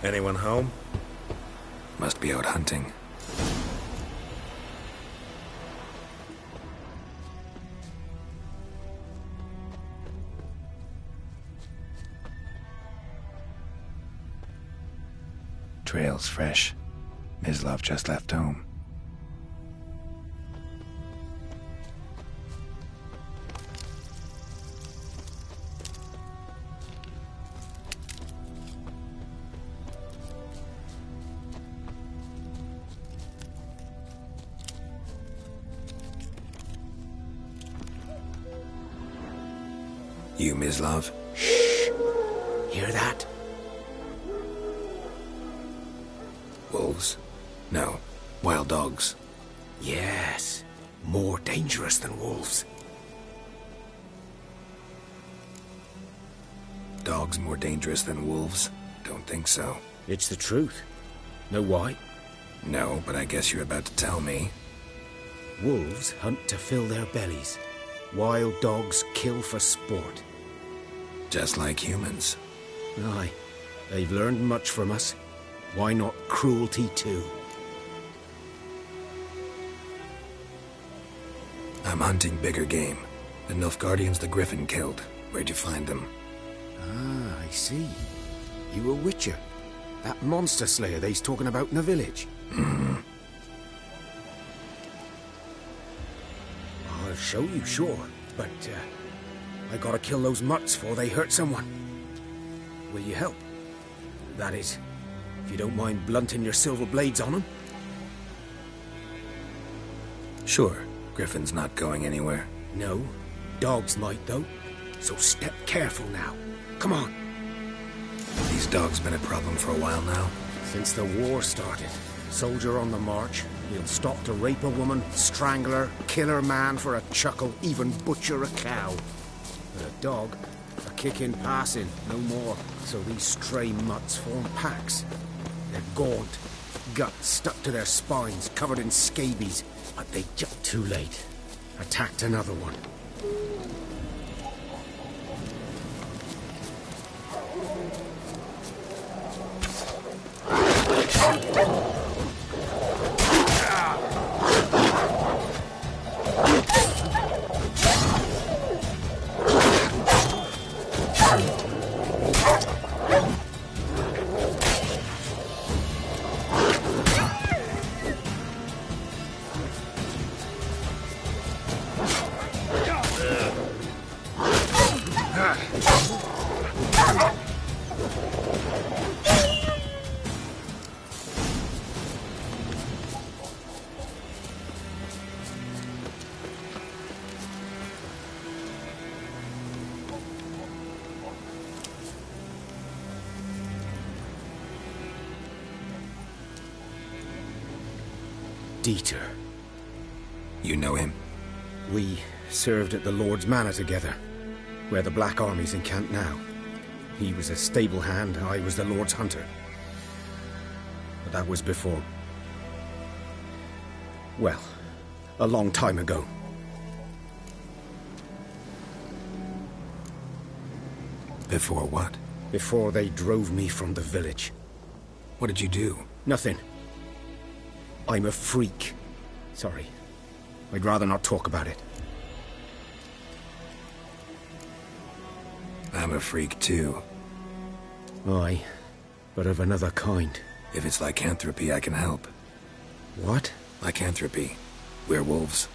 Anyone home? Must be out hunting. Trail's fresh. Mislav just left home. You, Mislav? Shh! Hear that? Wolves? No. Wild dogs. Yes. More dangerous than wolves. Dogs more dangerous than wolves? Don't think so. It's the truth. Know why? No, but I guess you're about to tell me. Wolves hunt to fill their bellies. Wild dogs kill for sport. Just like humans. Aye. They've learned much from us. Why not cruelty too? I'm hunting bigger game. The Nilfgaardians the Griffin killed. Where'd you find them? Ah, I see. You a witcher. That monster slayer they's talking about in the village. Mm-hmm. I'll show you, sure. But, I gotta kill those mutts before they hurt someone. Will you help? That is, if you don't mind blunting your silver blades on them. Sure. Griffin's not going anywhere. No. Dogs might, though. So step careful now. Come on. These dogs been a problem for a while now? Since the war started. Soldier on the march, He'll stop to rape a woman, strangle her, kill her man for a chuckle, even butcher a cow. But a dog, a kick in passing, no more. So these stray mutts form packs. They're gaunt, guts stuck to their spines, covered in scabies. But they just too late. Attacked another one. Dieter. You know him? We served at the Lord's Manor together, where the Black Army's encamped now. He was a stable hand, I was the Lord's hunter. But that was before... well, a long time ago. Before what? Before they drove me from the village. What did you do? Nothing. I'm a freak. Sorry. I'd rather not talk about it. I'm a freak too. Aye, but of another kind. If it's lycanthropy, I can help. What? Lycanthropy. Werewolves.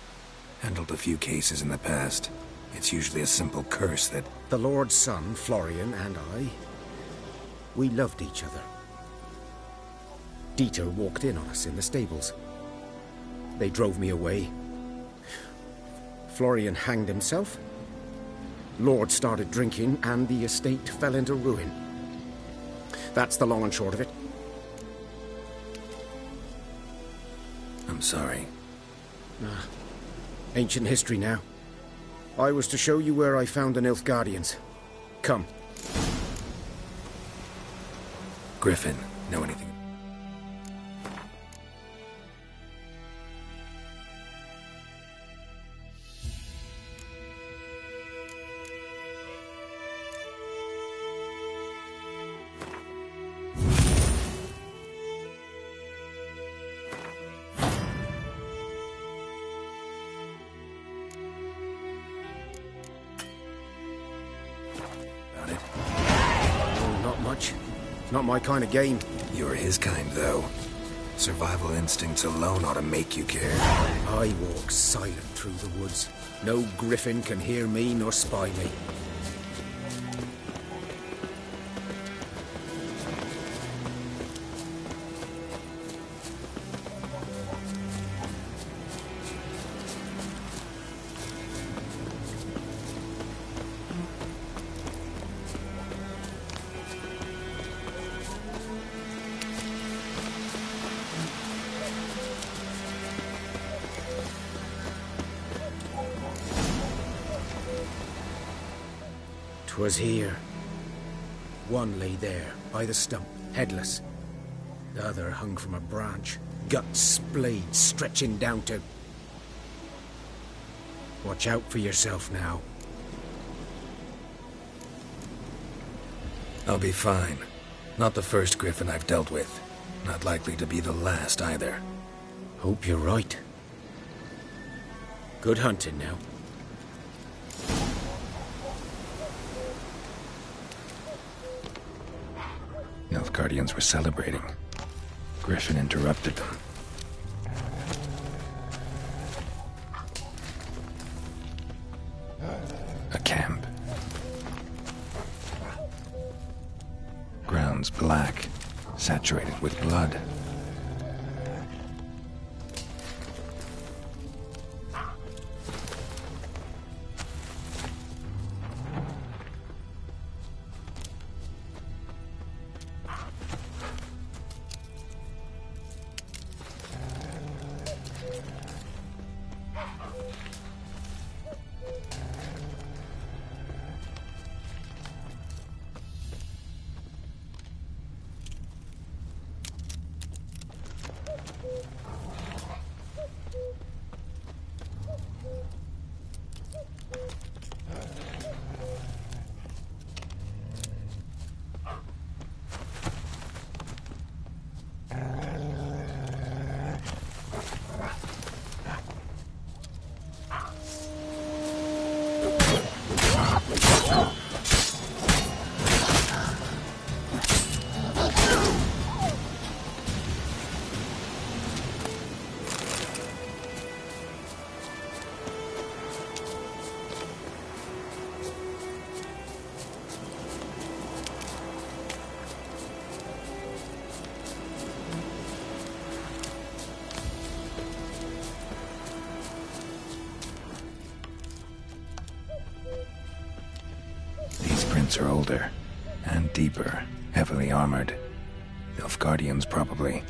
Handled a few cases in the past. It's usually a simple curse that... The Lord's son, Florian, and I... we loved each other. Dieter walked in on us in the stables. They drove me away. Florian hanged himself. Lord started drinking, and the estate fell into ruin. That's the long and short of it. I'm sorry. Ancient history now. I was to show you where I found the Nilfgaardians. Come. Griffin, know anything? Not my kind of game. You're his kind, though. Survival instincts alone ought to make you care. I walk silent through the woods. No griffin can hear me nor spy me. Was here. One lay there, by the stump, headless. The other hung from a branch, guts splayed, stretching down to... Watch out for yourself now. I'll be fine. Not the first griffin I've dealt with. Not likely to be the last either. Hope you're right. Good hunting now. Nilfgaardians were celebrating. Griffin interrupted them. A camp. Grounds black, saturated with blood. roots are older and deeper, heavily armored. Nilfgaardians, probably.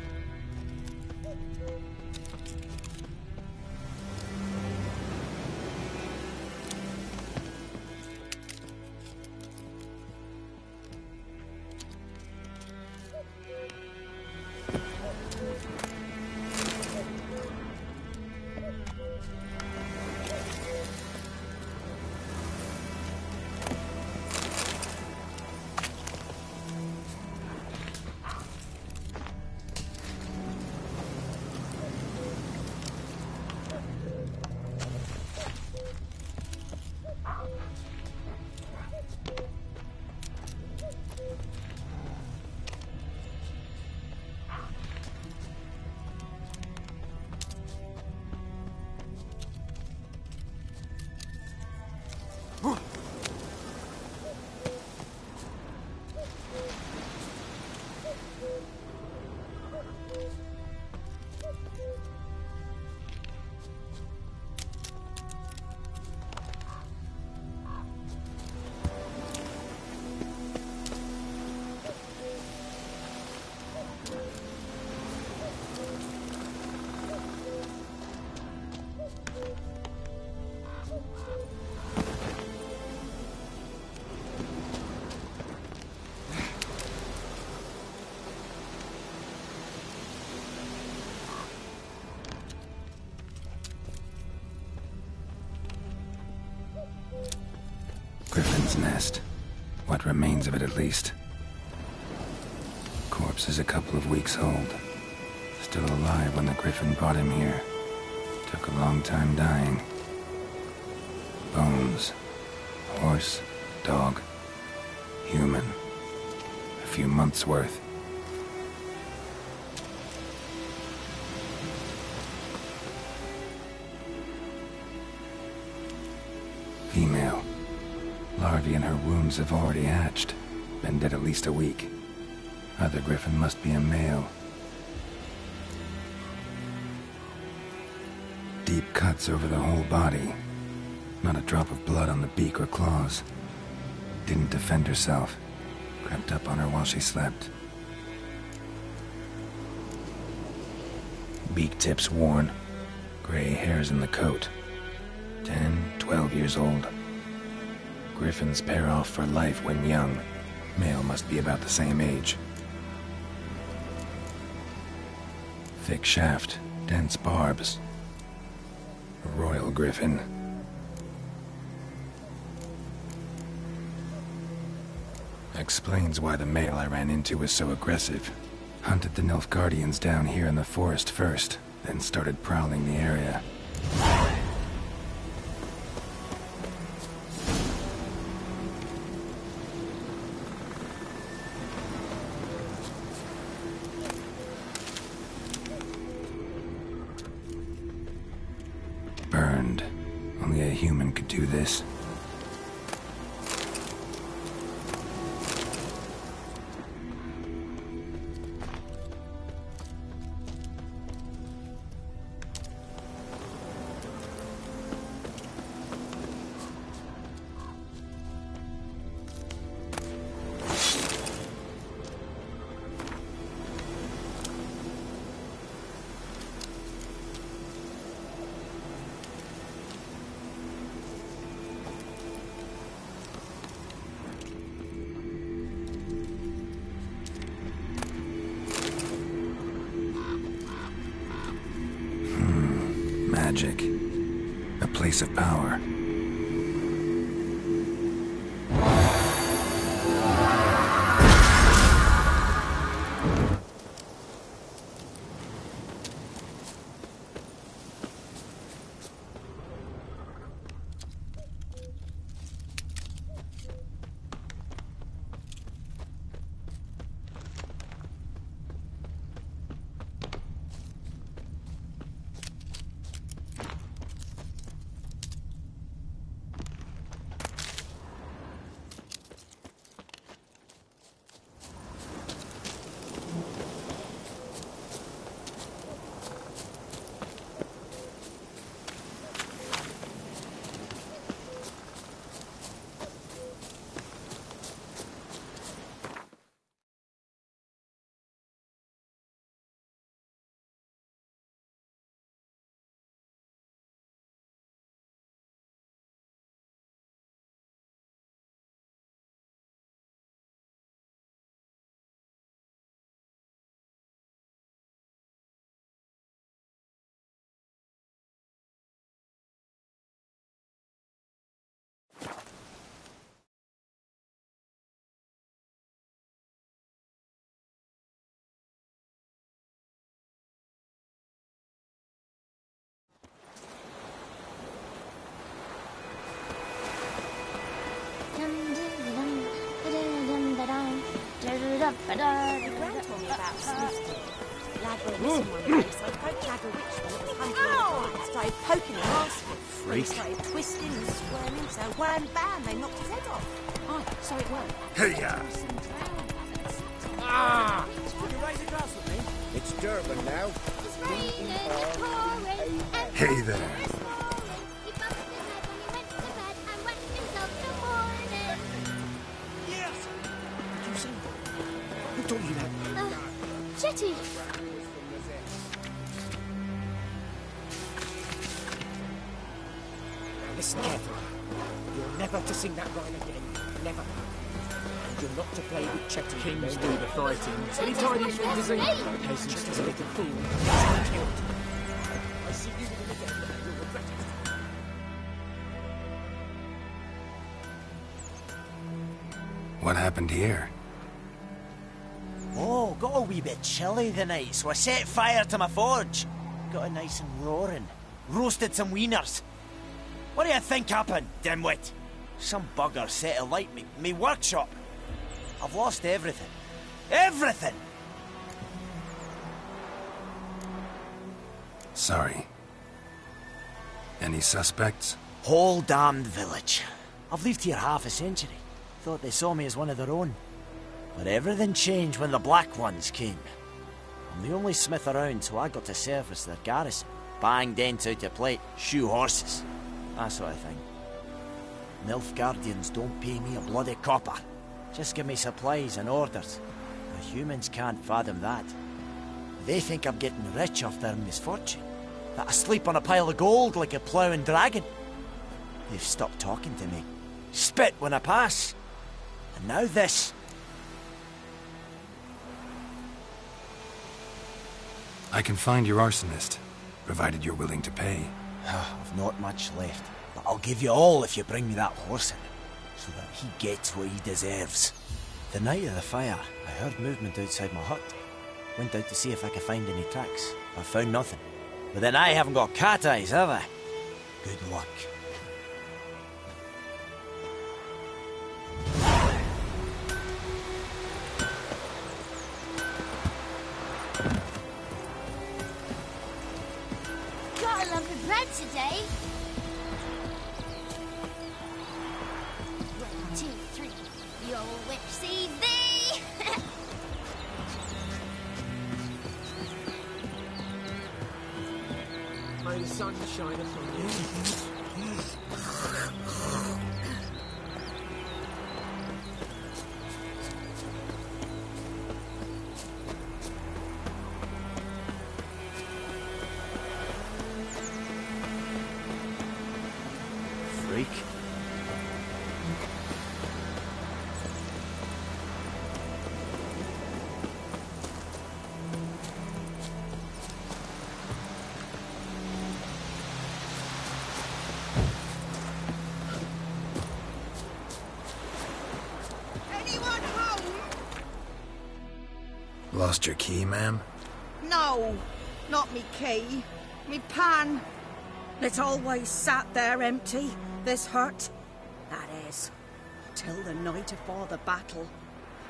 Griffin's nest. What remains of it, at least. Corpse is a couple of weeks old. Still alive when the Griffin brought him here. Took a long time dying. Bones. Horse, dog, human. A few months' worth. Female. Larvae in her wounds have already hatched. Been dead at least a week. Other Griffin must be a male. Deep cuts over the whole body. Not a drop of blood on the beak or claws. Didn't defend herself. Crept up on her while she slept. Beak tips worn. Gray hairs in the coat. 10, 12 years old. Griffins pair off for life when young. Male must be about the same age. Thick shaft, dense barbs. A royal griffin. Explains why the male I ran into was so aggressive. Hunted the Nilfgaardians down here in the forest first, then started prowling the area. Burned. Only a human could do this. Magic. A place of power. Gran told me about Smith. Lad went missing one day, so I poked Lad a witch when it was hunting and started poking him asking. Freak. He started twisting and squirming, so wham bam, they knocked his head off. Oh, so it weren't. Hey-ya! Ah! Would you raise a glass with me? It's Durban now. Hey there. Yes! Did you see? Who told you that? Jetty. Now listen carefully. You're never to sing that rhyme again. Never. And you're not to play with Chetty. Kings do the fighting. Any time these things is a peasants just a little fool. He's killed. I see you with him again, and you'll regret it. What happened here? Oh, got a wee bit chilly the night, so I set fire to my forge. Got it nice and roaring. Roasted some wieners. What do you think happened, dimwit? Some bugger set alight me workshop. I've lost everything. Everything! Sorry. Any suspects? Whole damned village. I've lived here half a century. Thought they saw me as one of their own. But everything changed when the Black Ones came. I'm the only smith around, so I got to service their garrison. Bang dents out your plate, shoe horses. That sort of thing. Nilfgaardians don't pay me a bloody copper. Just give me supplies and orders. The humans can't fathom that. They think I'm getting rich off their misfortune. That I sleep on a pile of gold like a ploughing dragon. They've stopped talking to me. Spit when I pass. And now this. I can find your arsonist, provided you're willing to pay. I've not much left, but I'll give you all if you bring me that horse in, so that he gets what he deserves. The night of the fire, I heard movement outside my hut. Went out to see if I could find any tracks. I found nothing. But then I haven't got cat eyes, have I? Good luck. Got a lump of bread today. 1, 2, 3. Your witch sees thee. May the sun shine upon you. Freak. Anyone home? Lost your key, ma'am? No, not me key. Me pan. It's always sat there empty, this hut. That is, till the night afore the battle.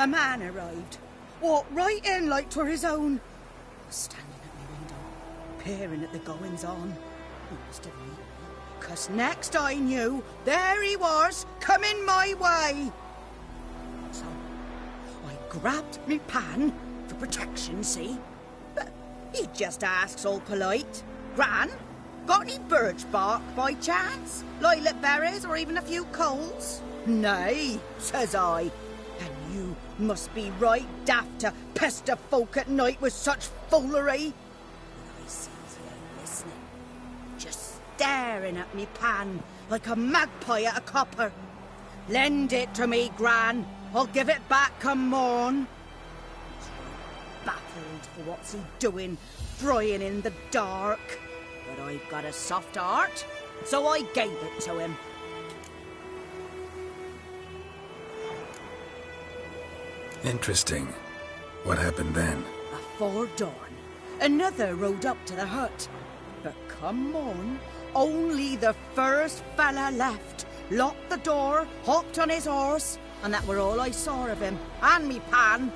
A man arrived, walked right in like 'twere his own. Was standing at my window, peering at the goings-on. He must have eaten me, 'cause next I knew, there he was, coming my way. So, I grabbed me pan, for protection, see? But he just asks all polite, Gran, got any birch bark by chance? Lilac berries or even a few coals? Nay, says I. And you must be right daft to pester folk at night with such foolery. And I sees he ain't listening, just staring at me pan like a magpie at a copper. Lend it to me, Gran. I'll give it back come morn. He's baffled for what's he doing, frying in the dark. But I've got a soft heart, so I gave it to him. Interesting. What happened then? Afore dawn, another rode up to the hut. But come on, only the first fella left. Locked the door, hopped on his horse, and that were all I saw of him, and me pan.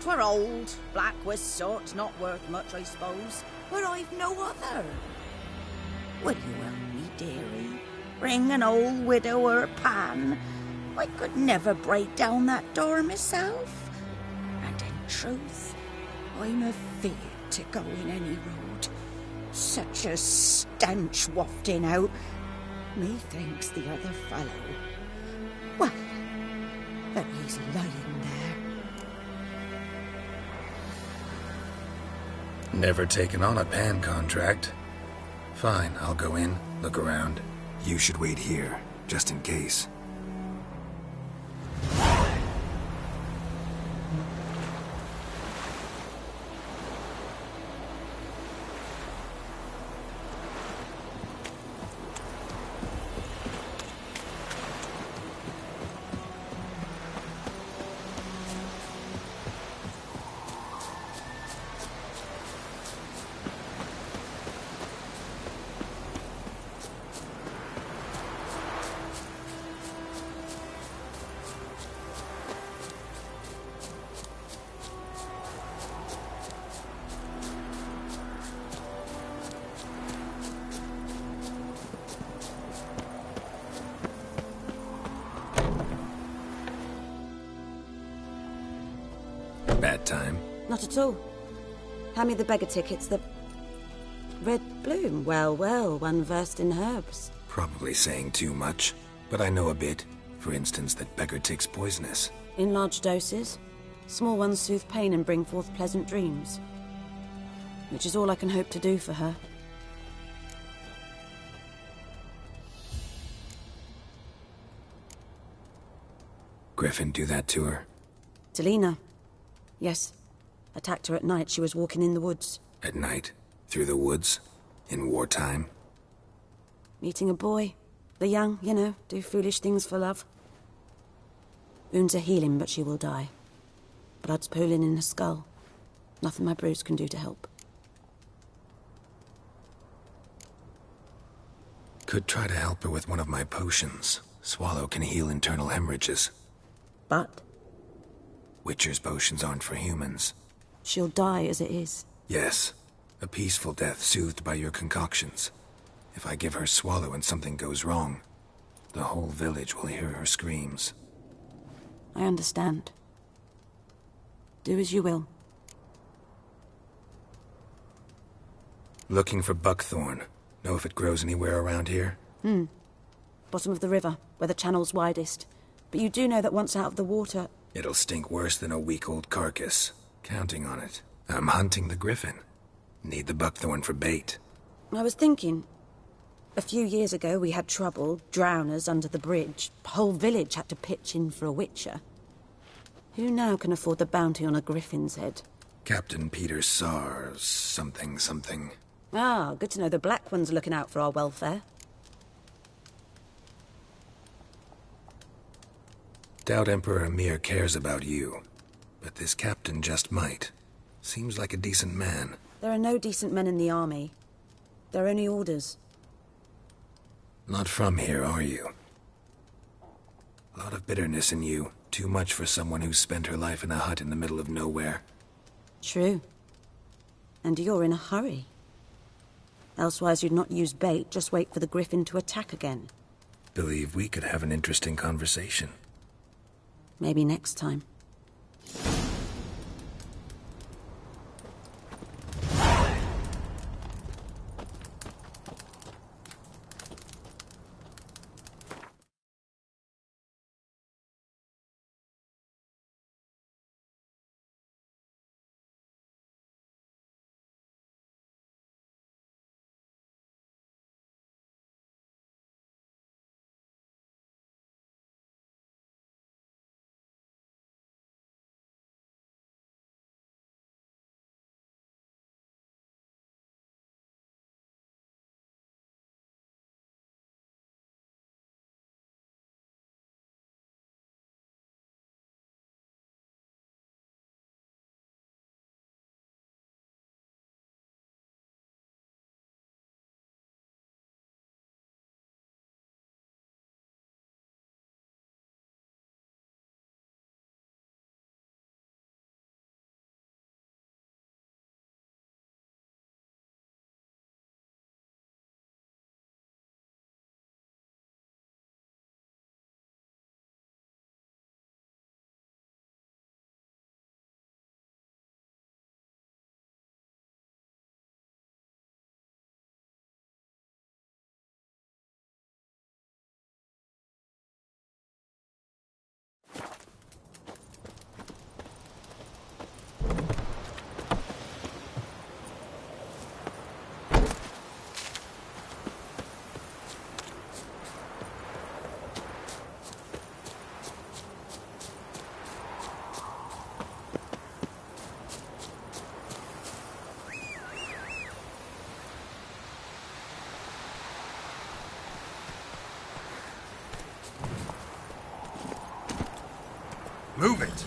'Twere old, black-wist sort, not worth much, I suppose. But I've no other. Will you help me, dearie? Bring an old widower pan? I could never break down that door myself. And in truth, I'm afeard to go in any road. Such a stench wafting out. Methinks the other fellow... Well, that he's lying there. Never taken on a pan contract. Fine, I'll go in, look around. You should wait here, just in case. Bad time? Not at all. Hand me the beggar tickets, the... Red bloom. Well, well, one versed in herbs. Probably saying too much, but I know a bit. For instance, that beggar tick's poisonous. In large doses. Small ones soothe pain and bring forth pleasant dreams. Which is all I can hope to do for her. Griffin do that to her? Delina. Yes. Attacked her at night. She was walking in the woods. At night? Through the woods? In wartime? Meeting a boy. The young, you know, do foolish things for love. Wounds are healing, but she will die. Blood's pooling in her skull. Nothing my brews can do to help. Could try to help her with one of my potions. Swallow can heal internal hemorrhages. But? Witcher's potions aren't for humans. She'll die as it is. Yes. A peaceful death soothed by your concoctions. If I give her Swallow and something goes wrong, the whole village will hear her screams. I understand. Do as you will. Looking for buckthorn. Know if it grows anywhere around here? Bottom of the river, where the channel's widest. But you do know that once out of the water... It'll stink worse than a week-old carcass. Counting on it. I'm hunting the griffin. Need the buckthorn for bait. I was thinking... A few years ago we had trouble, drowners under the bridge. Whole village had to pitch in for a witcher. Who now can afford the bounty on a griffin's head? Captain Peter Sars... something. Ah, good to know the Black One's looking out for our welfare. Doubt Emperor Emhyr cares about you. But this captain just might. Seems like a decent man. There are no decent men in the army. They're only orders. Not from here, are you? A lot of bitterness in you. Too much for someone who's spent her life in a hut in the middle of nowhere. True. And you're in a hurry. Elsewise you'd not use bait, just wait for the griffin to attack again. Believe we could have an interesting conversation. Maybe next time. Move it!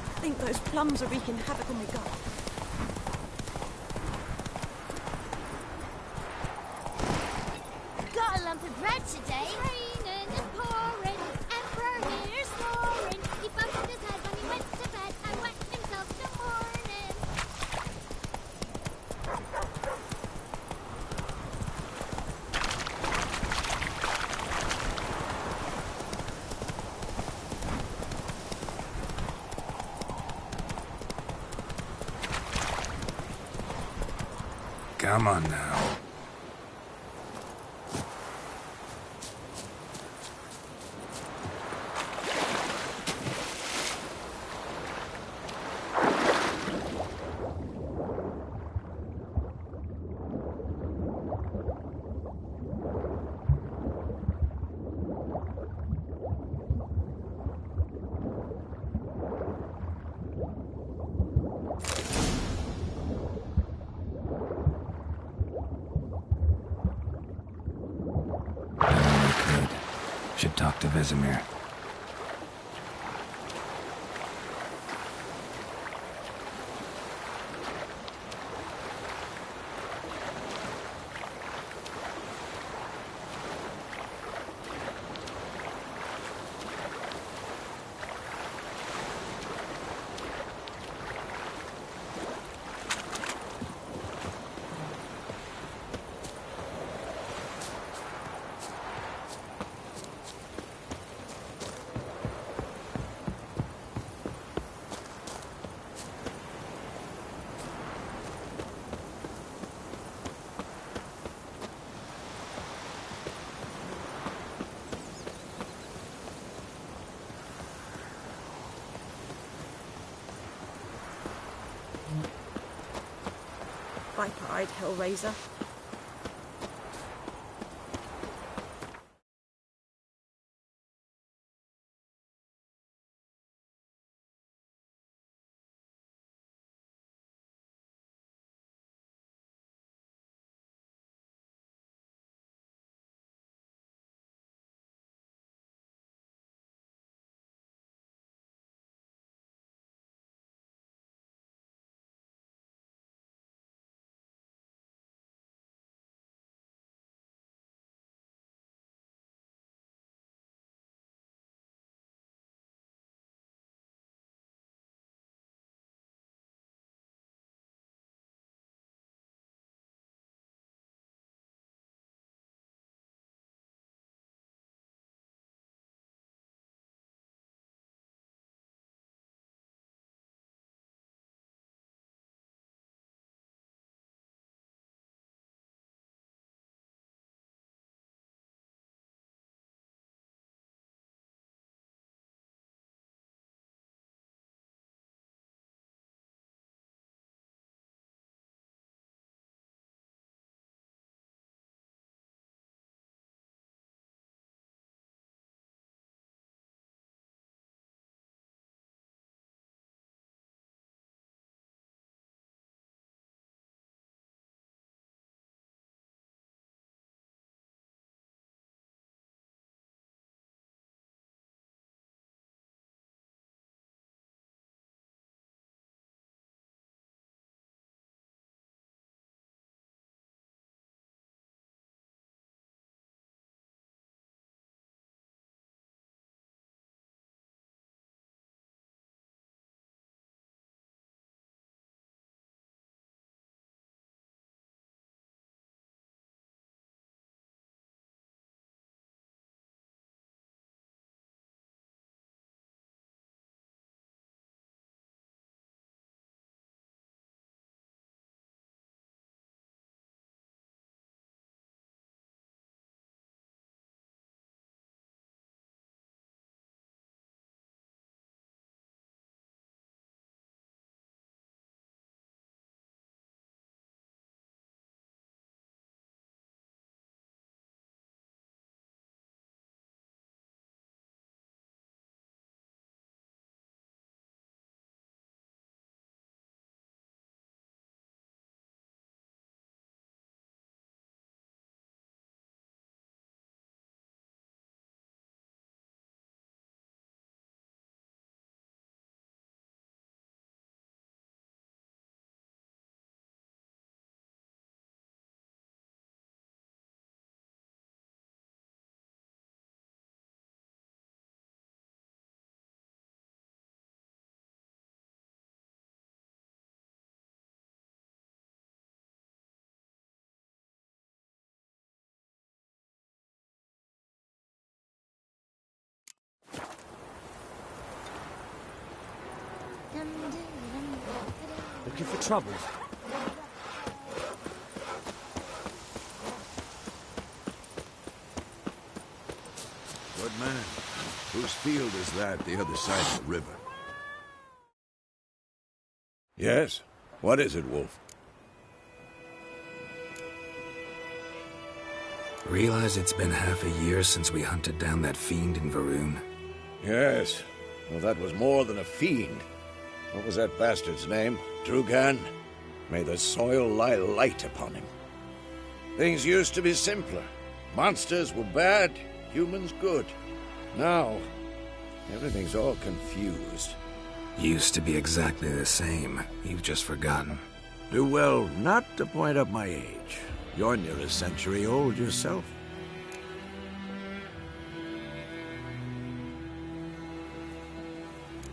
I think those plums are wreaking havoc on my gut. Got a lump of bread today. Raining and pouring, Emperor here snoring. He bumped his head when he went to bed and wet himself till morning. Come on now. Should talk to Vesemir. Viper-eyed Hellraiser. Looking for trouble? Good man. Whose field is that the other side of the river? Yes? What is it, Wolf? Realize it's been half a year since we hunted down that fiend in Varun? Yes. Well, that was more than a fiend. What was that bastard's name? Drugan? May the soil lie light upon him. Things used to be simpler. Monsters were bad, humans good. Now, everything's all confused. Used to be exactly the same. You've just forgotten. Do well not to point up my age. You're near a century old yourself.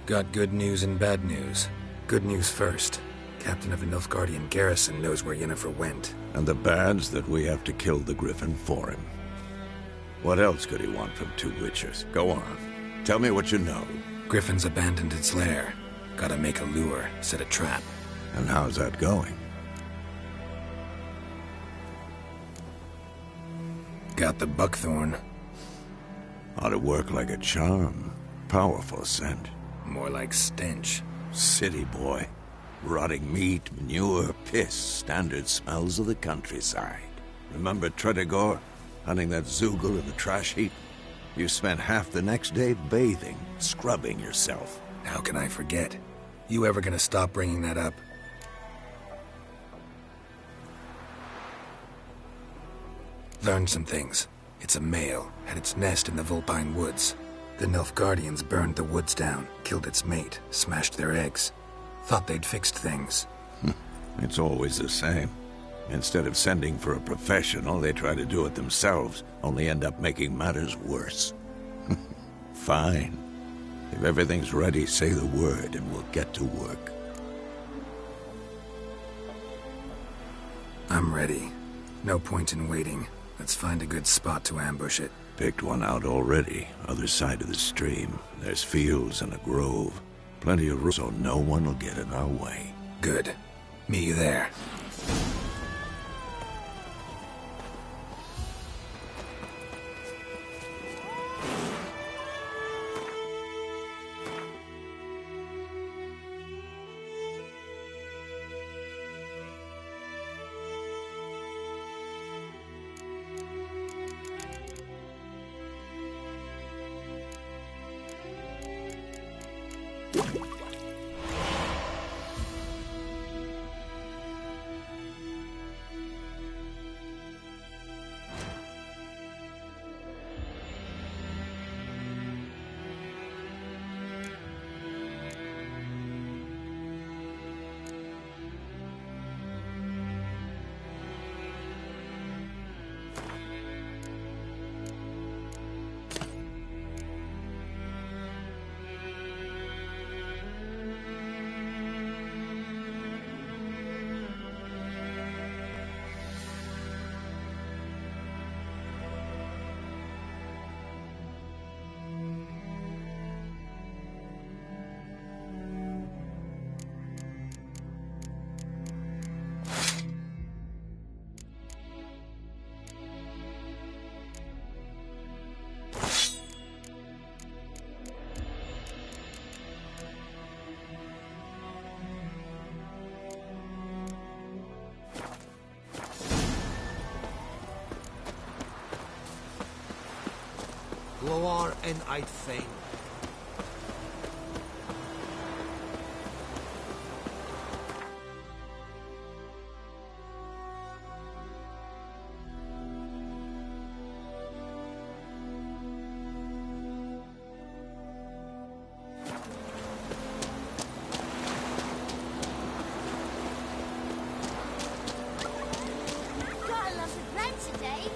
Got good news and bad news. Good news first. Captain of the Nilfgaardian garrison knows where Yennefer went. And the bad's that we have to kill the Griffin for him. What else could he want from two Witchers? Go on. Tell me what you know. Griffin's abandoned its lair. Gotta make a lure, set a trap. And how's that going? Got the buckthorn. Ought to work like a charm. Powerful scent. More like stench. City boy. Rotting meat, manure, piss. Standard smells of the countryside. Remember Tredegor? Hunting that Zoogle in the trash heap? You spent half the next day bathing, scrubbing yourself. How can I forget? You ever gonna stop bringing that up? Learned some things. It's a male, had its nest in the Vulpine Woods. The Nilfgaardians burned the woods down, killed its mate, smashed their eggs. Thought they'd fixed things. It's always the same. Instead of sending for a professional, they try to do it themselves, only end up making matters worse. Fine. If everything's ready, say the word and we'll get to work. I'm ready. No point in waiting. Let's find a good spot to ambush it. Picked one out already, other side of the stream. There's fields and a grove. Plenty of room, so no one will get in our way. Good. Meet you there. Loar and I'd fain. Got a lot of bread today.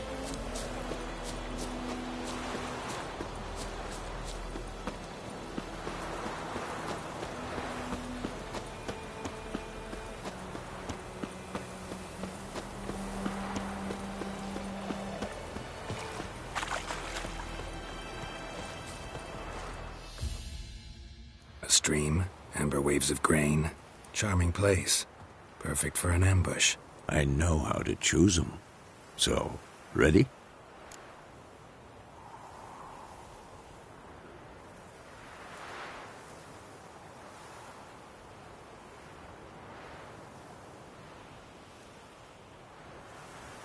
A stream Amber waves of grain. Charming place. Perfect for an ambush. I know how to choose 'em. So, ready?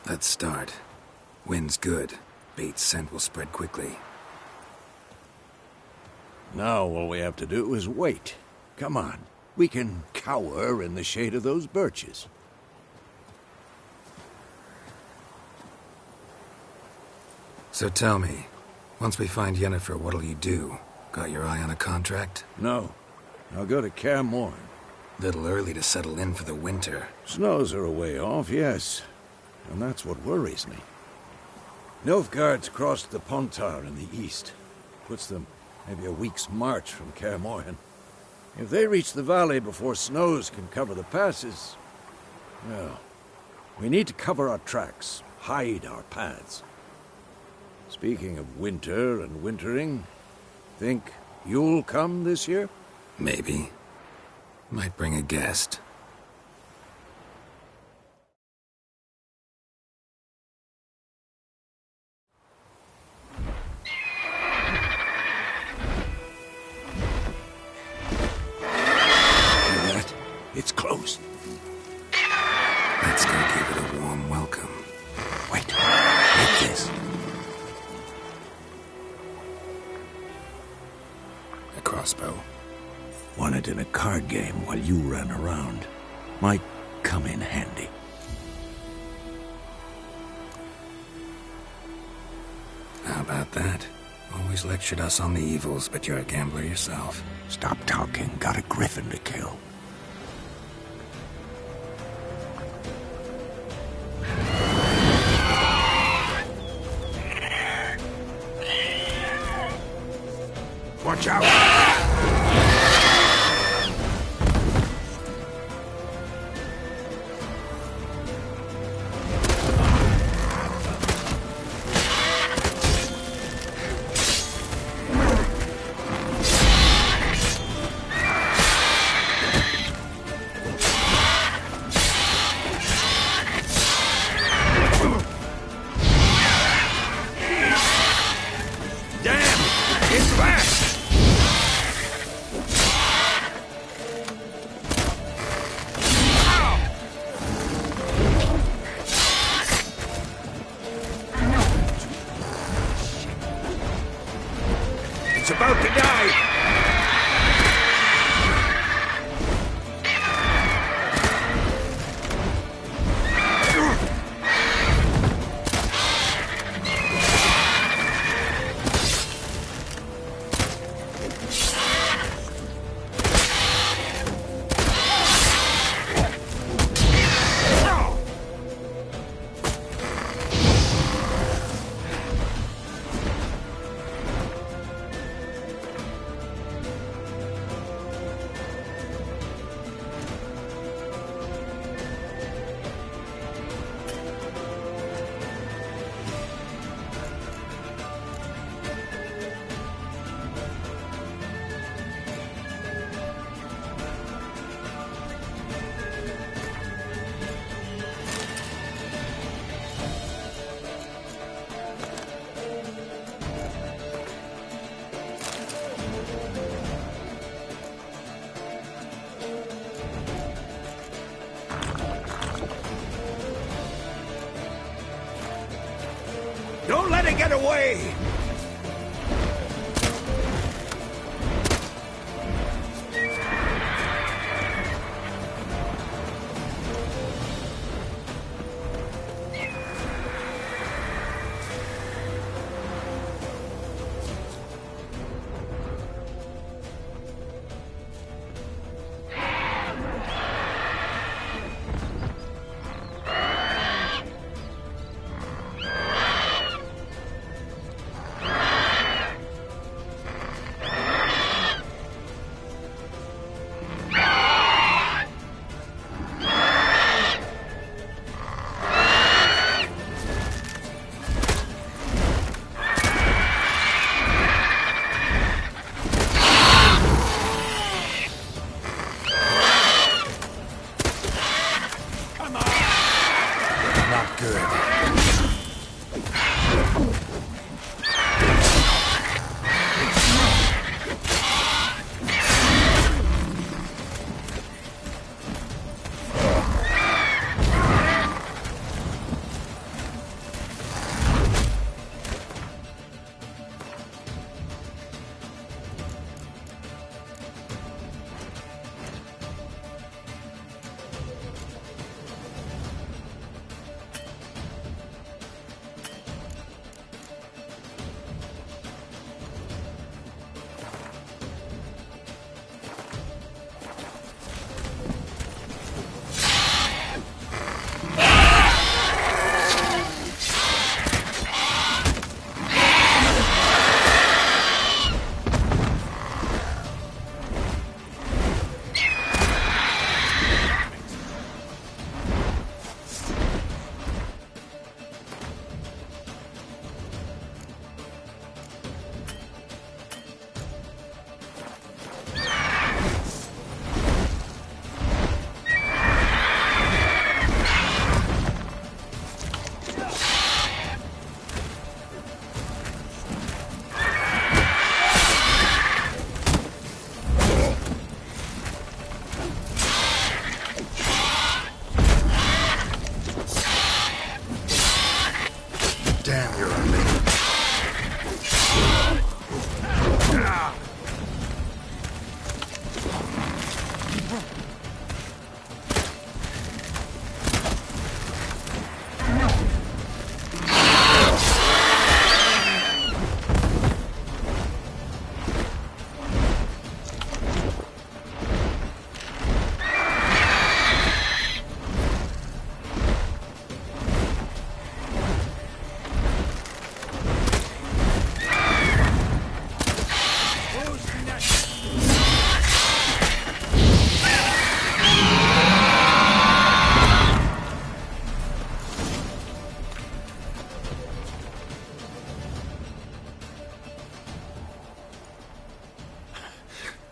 Let's start. Wind's good. Bait's scent will spread quickly. Now all we have to do is wait. Come on. We can cower in the shade of those birches. So tell me, once we find Yennefer, what'll you do? Got your eye on a contract? No. I'll go to Kaer Morhen. Little early to settle in for the winter. Snows are a way off, yes. And that's what worries me. Nilfgaard's crossed the Pontar in the east. Puts them maybe a week's march from Kaer Morhen. If they reach the valley before snows can cover the passes, well, we need to cover our tracks, hide our paths. Speaking of winter and wintering, think you'll come this year? Maybe. Might bring a guest. It's close. Let's go give it a warm welcome. Wait. Take this. A crossbow. Won it in a card game while you ran around. Might come in handy. How about that? Always lectured us on the evils, but you're a gambler yourself. Stop talking. Got a griffin to kill. Watch out! About to die! Don't let it get away! Not good. Damn, you're ugly.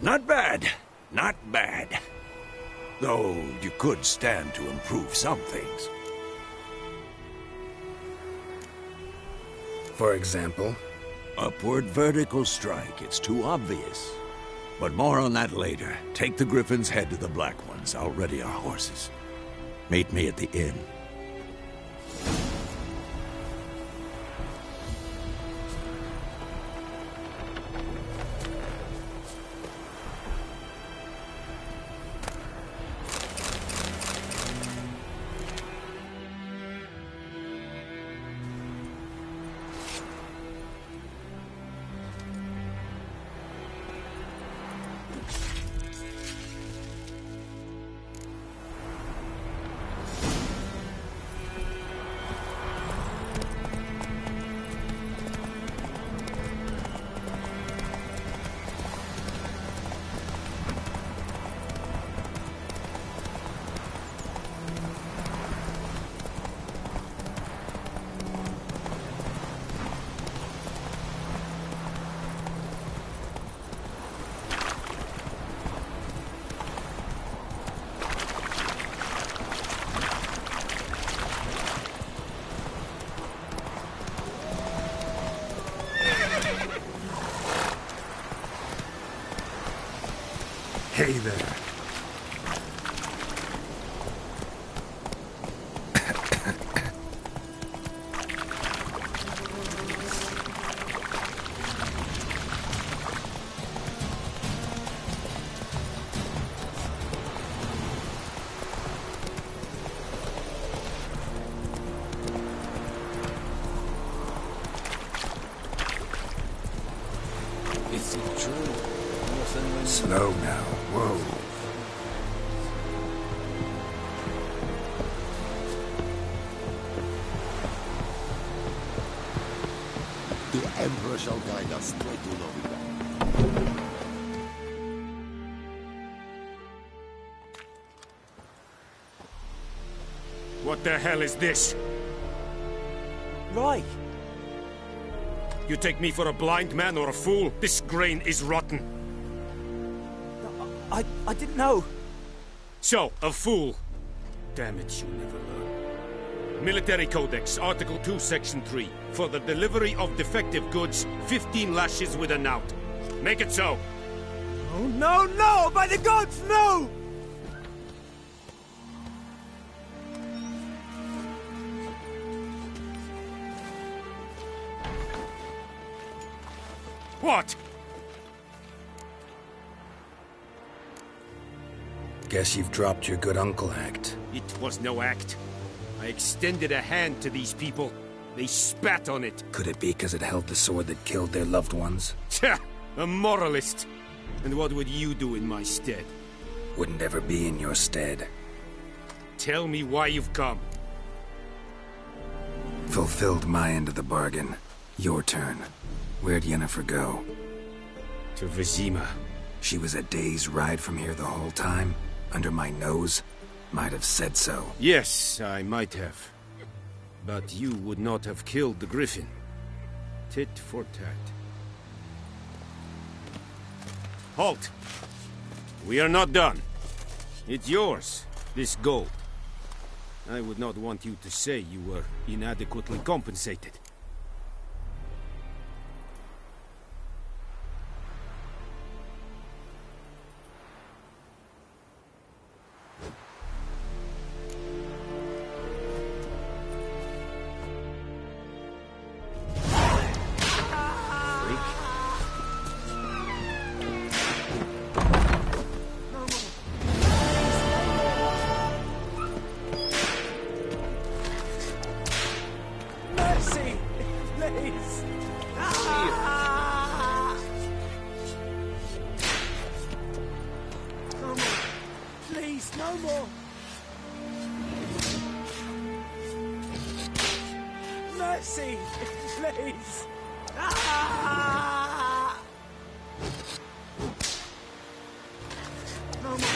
Not bad. Not bad. Though you could stand to improve some things. For example? Upward vertical strike. It's too obvious. But more on that later. Take the Griffin's head to the Black Ones. I'll ready our horses. Meet me at the inn. Hey there. Is it true? Slow now. Whoa. The Emperor shall guide us straight to Novigrad. What the hell is this? Roy! You take me for a blind man or a fool? This grain is rotten. I didn't know. So, a fool. Damn it, you never learn. Military Codex, Article 2, Section 3. For the delivery of defective goods, 15 lashes with a knout. Make it so. Oh, no, no! By the gods, no! What? Guess you've dropped your good uncle act. It was no act. I extended a hand to these people. They spat on it. Could it be because it held the sword that killed their loved ones? Tja! A moralist. And what would you do in my stead? Wouldn't ever be in your stead. Tell me why you've come. Fulfilled my end of the bargain. Your turn. Where'd Yennefer go? To Vizima. She was a day's ride from here the whole time? Under my nose? Might have said so. Yes, I might have. But you would not have killed the Griffin. Tit for tat. Halt! We are not done. It's yours, this gold. I would not want you to say you were inadequately compensated.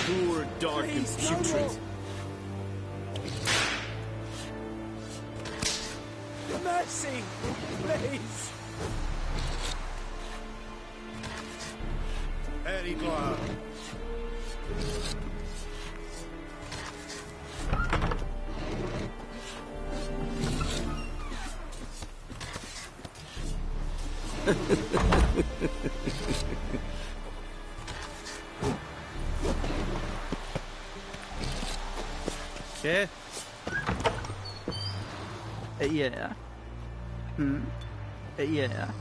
Poor, dark, and putrid. Mercy! Please! Very glad. Yeah. Yeah. Yeah.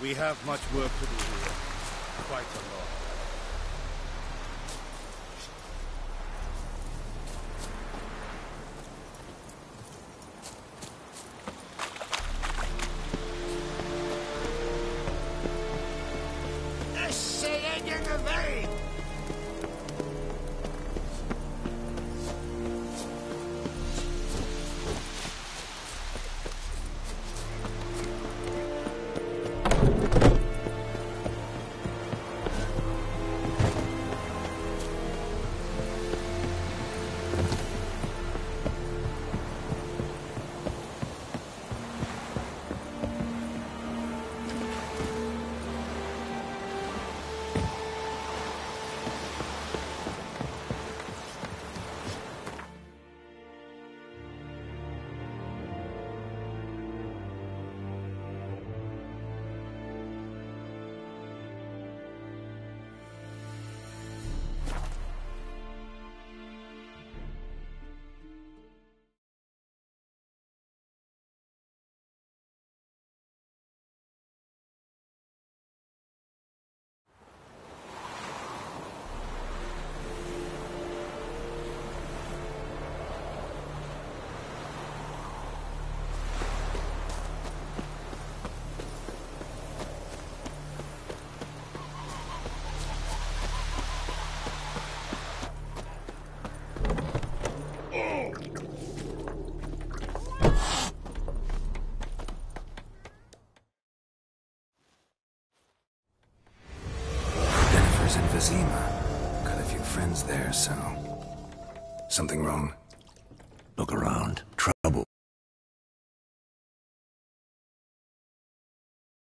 We have much work to do here. Quite a lot. In Vizima. Got a few friends there, so... Something wrong? Look around.